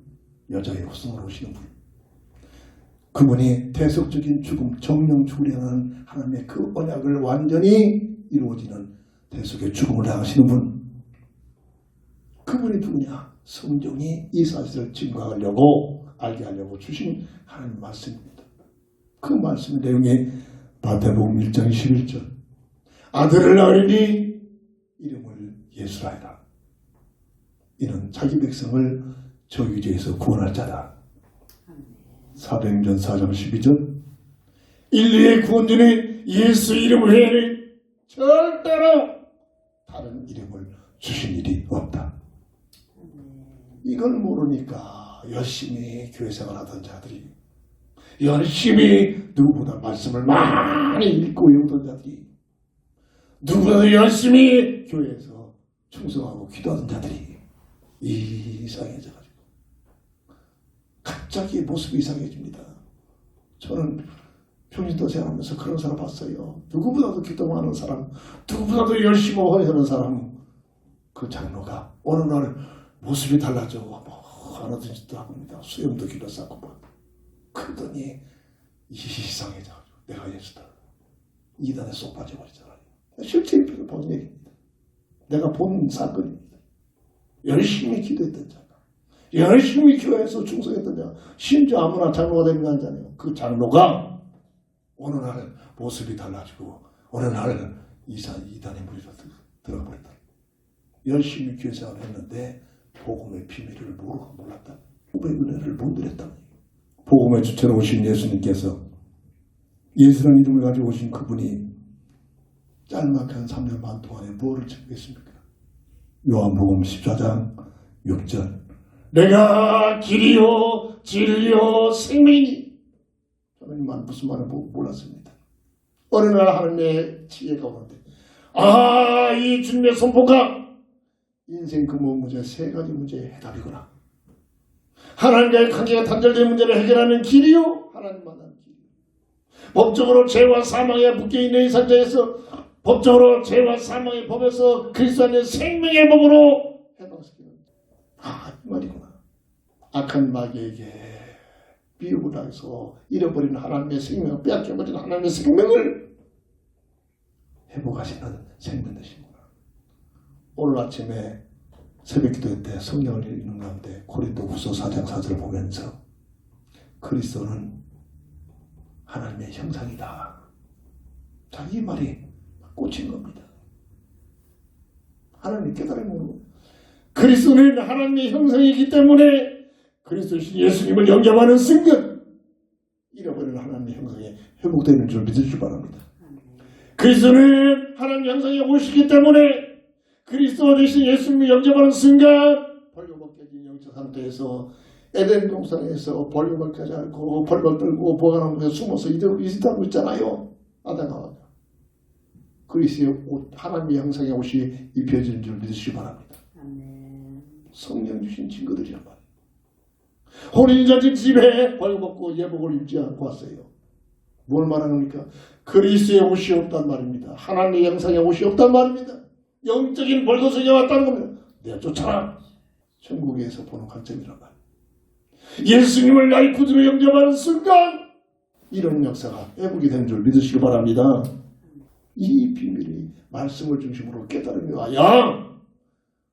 여자의 후손으로 오시는 분, 그분이 대속적인 죽음, 정령 죽으려는 하나님의 그 언약을 완전히 이루어지는 대속의 죽음을 당하시는 분, 그분이 누구냐? 성경이 이 사실을 증거하려고, 알게 하려고 주신 하나님 말씀입니다. 그 말씀의 내용이 마태복음 1장 11절. 아들을 낳으리니 이름을 예수라 해라. 이는 자기 백성을 저유죄에서 구원할 자다. 사도행전 4장 12절. 인류의 구원자는 예수 이름을 외에는 절대로 다른 이름을 주신 일이 없다. 이걸 모르니까 열심히 교회 생활하던 자들이, 열심히 누구보다 말씀을 많이 읽고 외우던 자들이, 누구보다 열심히 교회에서 충성하고 기도하던 자들이 이상해져가지고 갑자기 모습이 이상해집니다. 저는 평신도 생활하면서 그런 사람 봤어요. 누구보다도 기도 많은 사람, 누구보다도 열심히 헌신하는 사람, 그 장로가 어느 날 모습이 달라져 뭐 하나도 짓도 합니다. 수염도 길어싸고 뭐 그러더니 이상해져가지고 내가 예수다. 이단에 쏙 빠져버리잖아요. 실제 입에서 본 얘기입니다. 내가 본 사건입니다. 열심히 기도했던 자가, 열심히 교회에서 충성했던 자가, 심지어 아무나 장로가 되는 게 아니잖아요. 그 장로가 어느 날 모습이 달라지고 어느 날 이단의 무리로 들어가 버렸다. 열심히 교회 생활을 했는데 복음의 비밀을 몰랐다. 복음의 은혜를 못 누렸다. 복음의 주체로 오신 예수님께서, 예수라는 이름을 가지고 오신 그분이 짤막한 3년 반 동안에 무엇을 증거했습니까? 요한복음 14장 6절, 내가 길이요 진리요 생명이니. 저는 이 말 무슨 말을 몰랐습니다. 어느 날 하나님의 지혜가 오는데, 이 주님의 선포가 인생 근본 문제 3가지 문제의 해답이구나. 하나님과의 관계가 단절된 문제를 해결하는 길이요, 하나님 만나는 길. 법적으로 죄와 사망에 묶여있는 이 상태에서 법적으로 죄와 사망의 법에서 그리스도 안에 생명의 법으로 해방시키는, 이 말이구나. 악한 마귀에게 비유를 해서 잃어버린 하나님의 생명, 빼앗겨버린 하나님의 생명을 회복하시는 생명 되시구나. 오늘 아침에 새벽 기도 때 성령을 읽는 가운데 고린도후서 4장 4절을 보면서 그리스도는 하나님의 형상이다. 자, 이 말이 꽂힌 겁니다. 하나님 깨달음이 오는 겁니다. 그리스도는 하나님의 형상이기 때문에 그리스도신 예수님을 영접하는 순간 잃어버린 하나님의 형상이 회복되는 줄 믿으시기 바랍니다. 그리스도는 하나님 형상에 오시기 때문에 그리스도 대신 예수님을 영접하는 순간 벌거벗겨진 영적 상태에서 에덴 동산에서 벌거벗겨지 않고 벌벌 떨고 보관하면서 숨어서 이스라고 있잖아요. 아담과 그리스도의 옷, 하나님의 형상의 옷이 입혀진 줄 믿으시기 바랍니다. 성령 주신 친구들이란 말이에요. 혼인잔치 집에 벌거벗고 예복을 입지 않고 왔어요. 뭘 말하니까 그리스도의 옷이 없단 말입니다. 하나님의 형상의 옷이 없단 말입니다. 영적인 벌거벗게 왔다는 겁니다. 내가 쫓아라. 천국에서 보는 관점이란 말이에요. 예수님을 나의 구주로 영접하는 순간 이런 역사가 회복이 된 줄 믿으시기 바랍니다. 이 비밀이 말씀을 중심으로 깨달음이 와야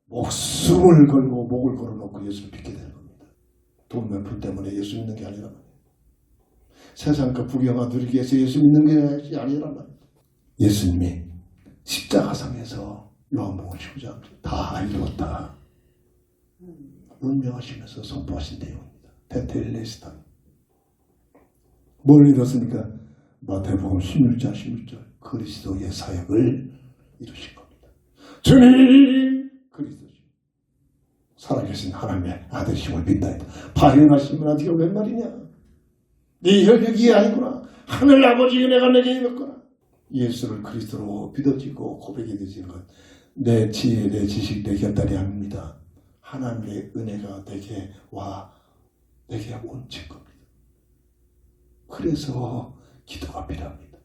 목숨을 걸고 목을 걸어놓고 예수를 믿게 되는 겁니다. 돈 몇 푼 때문에 예수 믿는 게 아니란 말이에요. 세상과 부경화 누리기 위해서 예수 믿는 게 아니란 말이에요. 예수님이 십자가상에서 요한복음 19장 다 이루었다 운명하시면서 선포하신 내용입니다. 테텔레스타. 뭘 이뤘습니까? 마태복음 16장 16절 그리스도의 사역을 이루신 겁니다. 주님 그리스도죠. 살아계신 하나님의 아들이심을 믿나이다. 발현하시면 네가 웬 말이냐? 네 혈육이 아니구나. 하늘 아버지 은혜가 내게 임했구나. 예수를 그리스도로 믿어지고 고백이 되지는 건 내 지혜, 내 지식, 내 결단이 아닙니다. 하나님의 은혜가 내게 온 증거입니다. 그래서 기도가 필요합니다.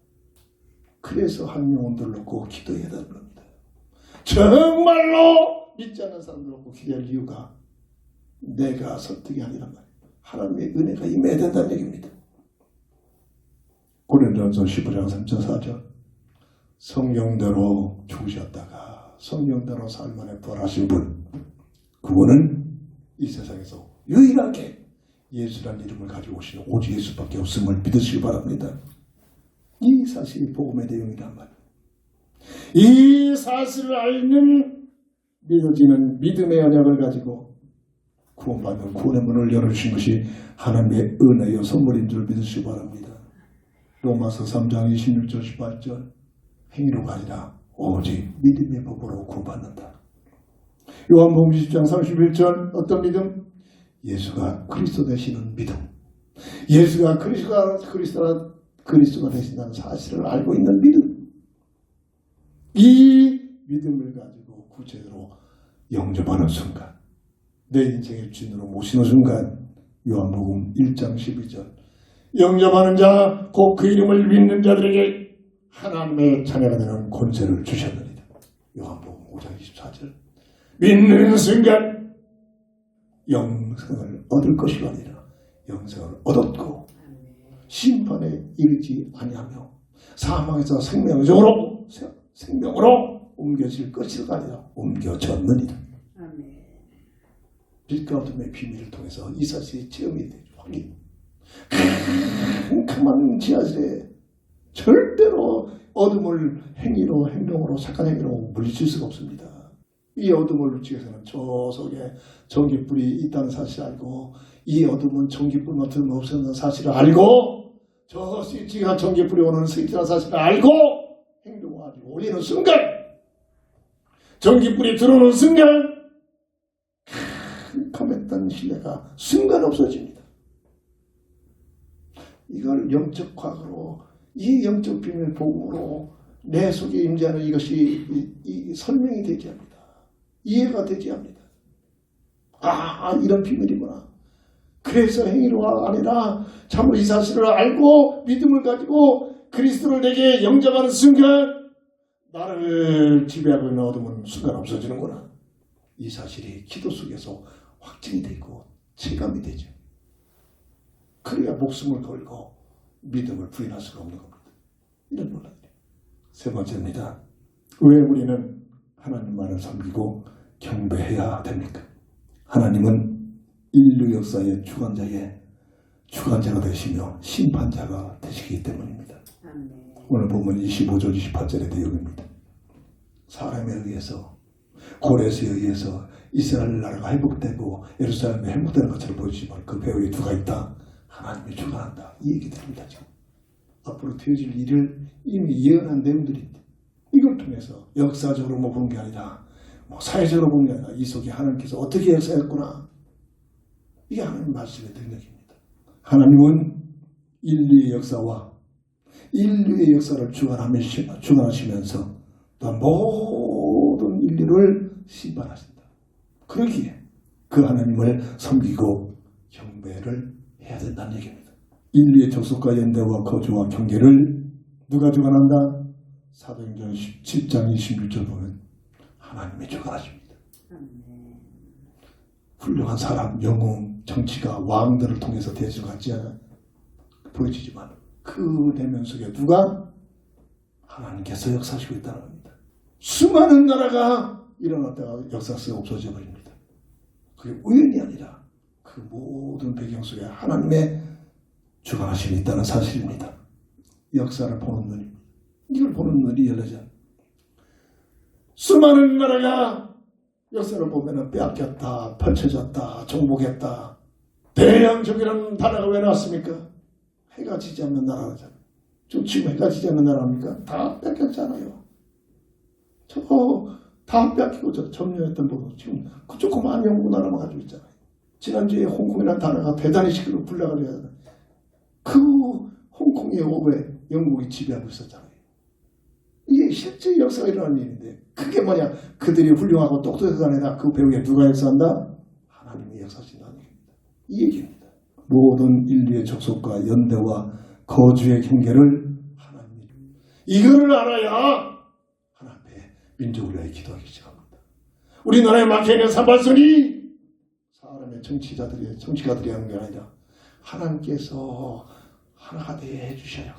그래서 한 영혼들 놓고 기도해야 되는 겁니다. 정말로 믿지 않는 사람들 놓고 기도할 이유가 내가 설득이 아니란 말이에요. 하나님의 은혜가 임해야 된다는 얘기입니다. 고린도전서 15장 3절 4절 성령대로 죽으셨다가 성령대로 삶 안에 부활하신 분, 그분은 이 세상에서 유일하게 예수라는 이름을 가지고 오시는 오직 예수밖에 없음을 믿으시기 바랍니다. 이 사실이 복음의 내용이란 말이에요. 이 사실을 알는 믿어지는 믿음의 언약을 가지고 구원받는 구원의 문을 열어주신 것이 하나님의 은혜여 선물인 줄 믿으시기 바랍니다. 로마서 3장 26절 18절 행위로가 아니라 오직 믿음의 법으로 구원받는다. 요한복음 20장 31절 어떤 믿음? 예수가 그리스도 되시는 믿음. 예수가 그리스도가 되신다는 사실을 알고 있는 믿음. 이 믿음을 가지고 구체적으로 영접하는 순간, 내 인생의 주인으로 모시는 순간, 요한복음 1장 12절 영접하는 자, 곧 그 이름을 믿는 자들에게 하나님의 자녀가 되는 권세를 주셨느니라. 요한복음 5장 24절 믿는 순간 영생을 얻을 것이 아니라 영생을 얻었고 심판에 이르지 아니하며 사망에서 생명으로 옮겨질 것이가 아니라 옮겨졌느니라. 빛과 어둠의 비밀을 통해서 이 사실이 체험이 되죠. 확인. 캄캄한 지하실에 절대로 어둠을 행동으로 착한 행위로 물리칠 수가 없습니다. 이 어둠을 누치기 위해서는 저 속에 전기불이 있다는 사실을 알고, 이 어둠은 전기불 같은 거 없었는 사실을 알고, 저 스위치가 전기불이 오는 스위치라는 사실을 알고 행동을 가지고 올리는 순간, 전기불이 들어오는 순간 캄캄했던 신뢰가 순간 없어집니다. 이걸 영적 과학으로, 이 영적 비밀 복음으로 내 속에 임재하는 이것이 설명이 되지 않습니다. 이해가 되지 않습니다. 이런 비밀이구나. 그래서 행위로가 아니라 참으로 이 사실을 알고 믿음을 가지고 그리스도를 내게 영접하는 순간 나를 지배하고 있는 어둠은 순간 없어지는구나. 이 사실이 기도 속에서 확증이 되고 체감이 되죠. 그래야 목숨을 걸고 믿음을 부인할 수가 없는 겁니다. 이런 논란이에요. 세 번째입니다. 왜 우리는 하나님 말을 섬기고 경배해야 됩니까? 하나님은 인류 역사의 주관자가 되시며 심판자가 되시기 때문입니다. 오늘 보면 25절 28절의 내용입니다. 사람에 의해서, 고레스에 의해서 이스라엘 나라가 회복되고 예루살렘이 회복되는 것처럼 보이지만 그 배후에 누가 있다? 하나님이 주관한다. 이 얘기 드립니다. 지금 앞으로 되어질 일을 이미 예언한 내용들인데, 이걸 통해서 역사적으로 보는 게 아니라 사회적으로 보는 게 아니라 이 속에 하나님께서 어떻게 역사했구나, 이게 하나님 말씀의 능력입니다. 하나님은 인류의 역사와 인류의 역사를 주관하시면서 또한 모든 인류를 심판하신다. 그러기에 그 하나님을 섬기고 경배를 해야 된다는 얘기입니다. 인류의 족속과 연대와 거주와 경계를 누가 주관한다? 사도행전 17장 26절 보면 하나님이 주관하십니다. 훌륭한 사람, 영웅, 정치가 왕들을 통해서 대주를 갖지 않아 보여지지만 그 내면 속에 누가? 하나님께서 역사하시고 있다는 겁니다. 수많은 나라가 일어났다가 역사 속에 없어져 버립니다. 그게 우연이 아니라 그 모든 배경 속에 하나님의 주관하심이 있다는 사실입니다. 역사를 보는 눈입니다. 이걸 보는 눈이 열려져. 수많은 나라가 역사를 보면 빼앗겼다, 펼쳐졌다, 정복했다. 대양적이라는 단어가 왜 나왔습니까? 해가 지지 않는 나라잖아요. 지금 해가 지지 않는 나라입니까? 다 뺏겼잖아요. 저거 다 뺏기고 점령했던 부분 지금 그 조그마한 영국 나라만 가지고 있잖아요. 지난주에 홍콩이라는 단어가 대단히 시끄럽고 불나가려 그 홍콩의 오후에 영국이 지배하고 있었잖아요. 이게 실제 역사가 일어나는 일인데 그게 뭐냐? 그들이 훌륭하고 똑똑해서 아니라 그 배후에 누가 역사한다? 하나님이 역사하신다는 얘기입니다. 이 얘기입니다. 모든 인류의 족속과 연대와 거주의 경계를 하나님이 이거를 알아야 하나님 앞에 민족을 위해 기도하기 시작합니다. 우리나라에 막혀있는 산발선이 사람의 정치가들이 하는 게 아니라 하나님께서 하나가 되게 해주셔요.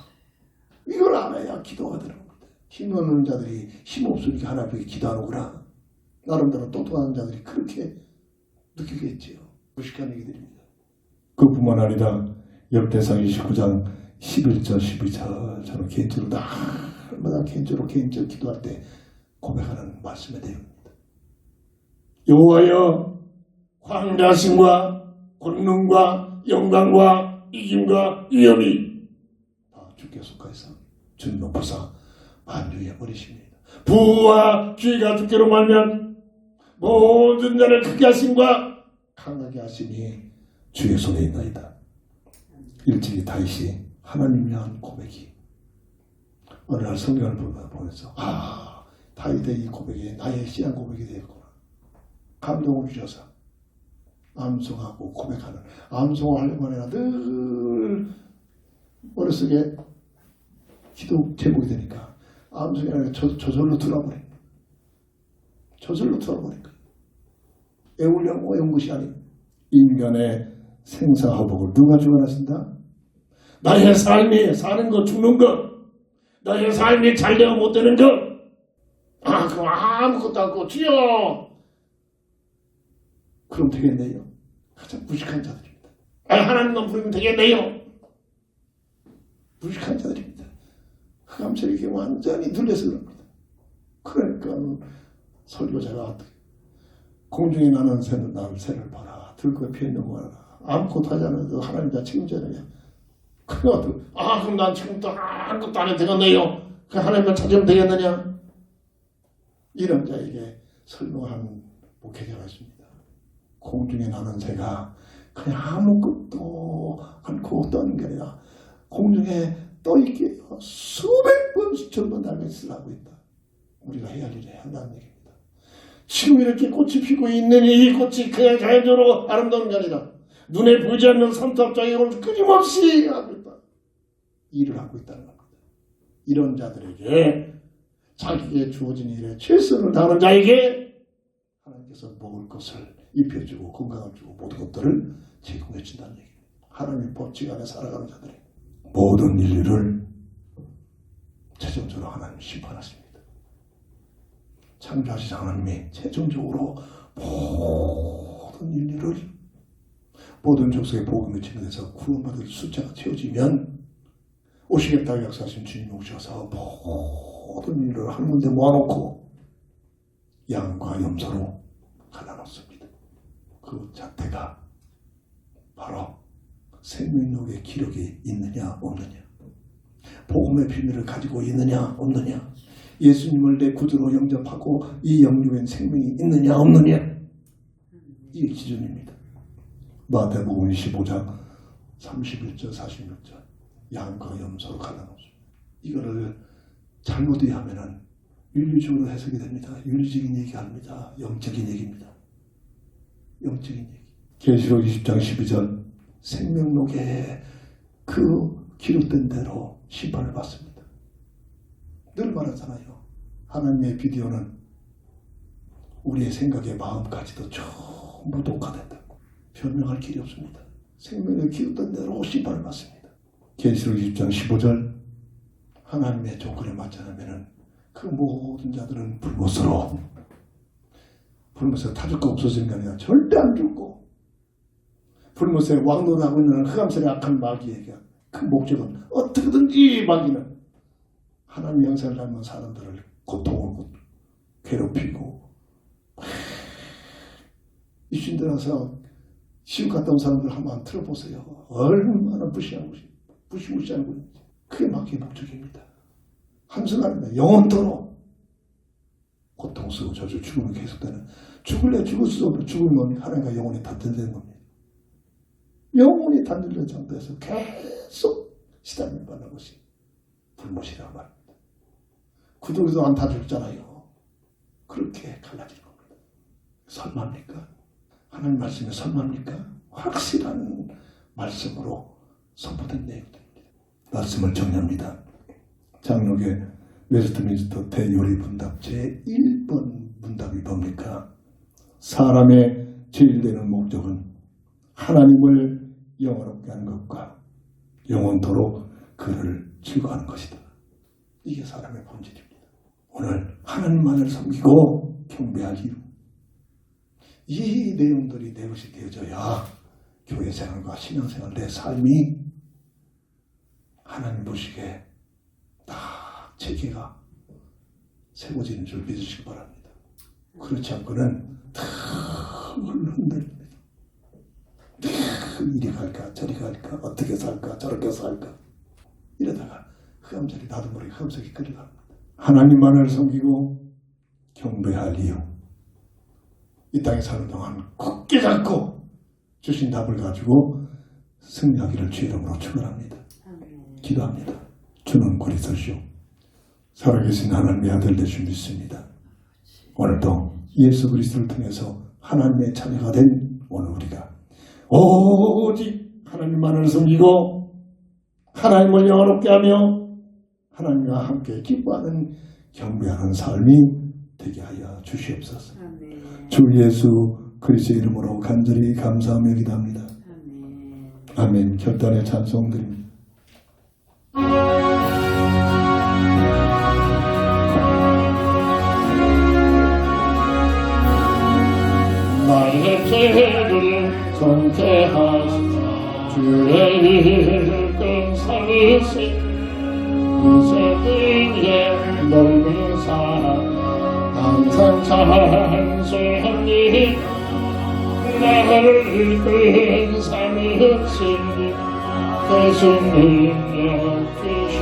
이걸 알아야 기도가 되는 겁니다. 힘없는 자들이 힘없으니까 하나님께 기도하는구나. 나름대로 똑똑한 자들이 그렇게 느끼겠지요. 무식한 얘기들입니다. 그뿐만 아니라 역대상 29장 11절 12절 저는 개인적으로 날마다 개인적으로 기도할 때 고백하는 말씀의 내용입니다. 여호와여, 광대하심과 권능과 영광과 이김과 위엄이 다 주께 속하여서 주님 높으사 만유해 버리십니다. 부와 귀가 주께로 말면 모든 자를 크게 하심과 강하게 하심이 주의 손에 있나이다. 일찍이 다윗이 하나님을 향한 고백이 어느 날 성경을 보면서 다윗의 이 고백이 나의 신앙 고백이 되었구나. 감동을 주셔서 암송하고 고백하는 암송을 하려고 하나 늘 머릿속에 기도 제목이 되니까 암송이 아니라 저절로 들어버린 거예요. 애우려고 애운 것이 아닌 인간의 생사화복을 누가 주관하신다? 나의 삶이 사는 것 죽는 것, 나의 삶이 잘되고 못되는 것, 그럼 아무것도 않고 주여 그럼 되겠네요. 가장 무식한 자들입니다. 하나님만 부르면 되겠네요. 무식한 자들입니다. 흑암새에게 완전히 들려서 그럽니다. 그러니까 설교자가 공중에 나는 새를 봐라. 들고 피어있는 거 봐라. 아무것도 하지 않아도 하나님 다 책임져야 그래가지고 그럼 난 지금부터 아무것도 안 해도 되겠네요. 그 하나님만 찾으면 되겠느냐. 이런 자에게 설명하는 목회자가 있습니다. 공중에 나는 새가 그냥 아무것도 않고 떠는 게 아니라 공중에 떠있게 수백 번 수천 번 날며 쓰라고 있다. 우리가 해야 할 일을 한다는 얘기입니다. 지금 이렇게 꽃이 피고 있는 이 꽃이 그냥 자연적으로 아름다운 게 아니라 눈에 보이지 않는 산탑자기로 끊임없이 하고 있다. 일을 하고 있다는 겁니다. 이런 자들에게 자기에게 주어진 일에 최선을 다하는 자에게 하나님께서 먹을 것을 입혀주고 건강을 주고 모든 것들을 제공해 준다는 얘기입니다. 하나님의 법칙 안에 살아가는 자들이 모든 인류를 최종적으로 하나님 심판하십니다. 창조하신 하나님이 최종적으로 모든 인류를 모든 족속의 복음을 증거해서 구원받을 숫자가 채워지면 오시겠다고 약속하신 주님이 오셔서 모든 인류를 한 군데 모아놓고 양과 염소로 갈라놓습니다. 그 자태가 바로 생명력의 기록이 있느냐 없느냐, 복음의 비밀을 가지고 있느냐 없느냐, 예수님을 내 구주로 영접하고 이 영육엔 생명이 있느냐 없느냐, 이게 기준입니다. 마태복음 25장 31절 46절 양과 염소로 갈라놓습니다. 이거를 잘못 이해하면 윤리적으로 해석이 됩니다. 윤리적인 얘기합니다. 영적인 얘기입니다. 영적인 얘기. 계시록 20장 12절 생명록에 그 기록된 대로 심판을 받습니다. 늘 말하잖아요. 하나님의 비디오는 우리의 생각의 마음까지도 전부 녹화된다고. 변명할 길이 없습니다. 생명에 기록된 대로 심판을 받습니다. 계시록 20장 15절 하나님의 조건에 맞지 않으면 그 모든 자들은 불못으로 타죽고 없어지는 게 아니라 절대 안 죽고 불못에 왕노하고 있는 흑암살의 악한 마귀에게 그 목적은 어떻게든지 마귀는 하나님 영생을 닮은 사람들을 고통을 괴롭히고 이신 들어서 지옥 갔다 온 사람들 한번 들어보세요. 얼마나 무시무시한 분인지. 그게 마귀의 목적입니다. 한순간에 영원토록 고통스러워 저주 죽음이 계속되는 죽을래 죽을 수 없는 죽음은 하나님과 영원히 단절되는 겁니다. 영원히 단절된 상태에서 계속 시달림을 받는 것이 불못이라고 말합니다. 구독에서 안 다 죽잖아요. 그렇게 갈라지는 겁니다. 설마입니까? 하나님 말씀이 설마입니까? 확실한 말씀으로 선포된 내용들입니다. 말씀을 정리합니다. 장로계 웨스트민스터 대요리 문답 제1번 문답이 뭡니까? 사람의 제일되는 목적은 하나님을 영원롭게 하는 것과 영원토록 그를 즐거워하는 것이다. 이게 사람의 본질입니다. 오늘 하나님만을 섬기고 경배할 이유, 이 내용들이 내 것이 되어져야 교회 생활과 신앙생활 내 삶이 하나님 보시기에 딱 체계가 세워지는 줄 믿으시기 바랍니다. 그렇지 않고는 늘 흔들립니다. 이리 갈까 저리 갈까 어떻게 살까 저렇게 살까 이러다가 흑암자리 나도 모르게 흑암색이 끌어갑니다. 하나님만을 섬기고 경배할 이유, 이 땅에 사는 동안 굳게 잡고 주신 답을 가지고 승리하기를 주 이름으로 축원합니다. 기도합니다. 주는 곧 있으시오. 살아계신 하나님의 아들 되신 믿습니다. 오늘도 예수 그리스도를 통해서 하나님의 자녀가 된 오늘 우리가 오직 하나님만을 섬기고 하나님을 영화롭게 하며 하나님과 함께 기뻐하는 경배하는 삶이 되게 하여 주시옵소서. 주 예수 그리스도의 이름으로 간절히 감사하며 기도합니다. 아멘. 결단의 찬송 드립니다. 나의 죄를 정죄하시사 주의 이름 살리신 이세계의 넓은 사랑 항상 찬송합니다. 나를 이끈 삶을 신비 예수님여 주신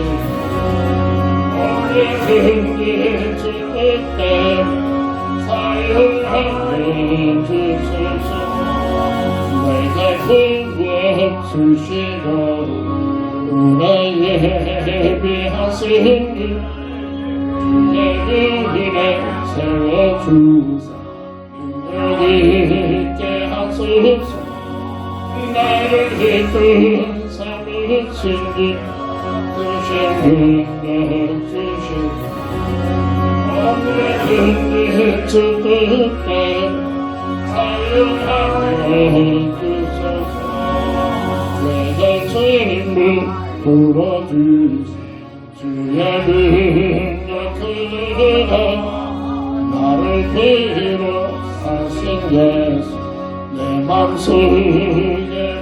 오늘 승리 주끝 때 사용하여 주소서. 내가 그것 주시고 은혜 예비하시니 주의 은혜 세워주사 능력 있게 하소서. 나를 이끈 삶을 신비 주신 능력 주시고 오늘은 주끝에 사용하여 주소서. 내게 죄를 풀어주시 주의 능력 흘러 나를 비롯하신 예수 내 맘속에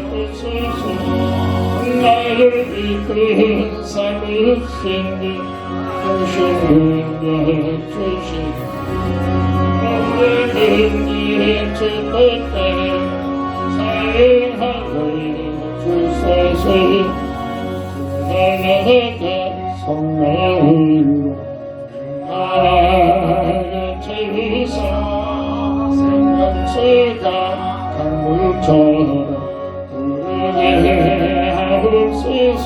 부수소. 나를 이끈 삶을 신비 주신 능력 주시고 오늘은 이 주끝에 사용하여 주소서. 내게 성령으로 나의 죄위서 생명수가 강물처럼 흐르게 하옵소서.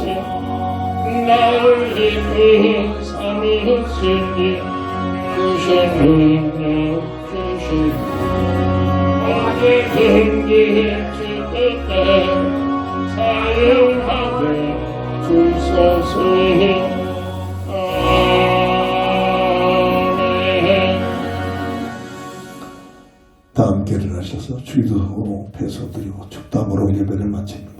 나를 이끈 삶을 신비 주신 능력 주시고 오늘은 이 주끝에 사용하게 주소서. 아멘. 다 함께 일어나셔서 주기도로 배소드리고 축담으로 예배를 마칩니다.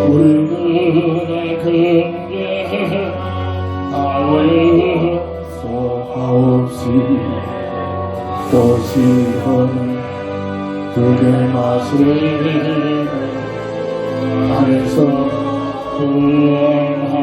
우리의 근계 다의 소하옵시 또 시험 그의 맛을 안에서 구원하소서.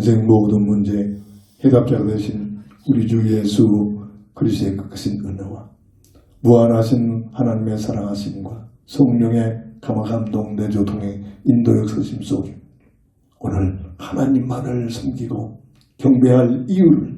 인생 모든 문제 해답자가 되신 우리 주 예수 그리스도의 크신 은혜와 무한하신 하나님의 사랑하심과 성령의 감화 감동 내조 통해 인도력 서심 속에 오늘 하나님만을 섬기고 경배할 이유를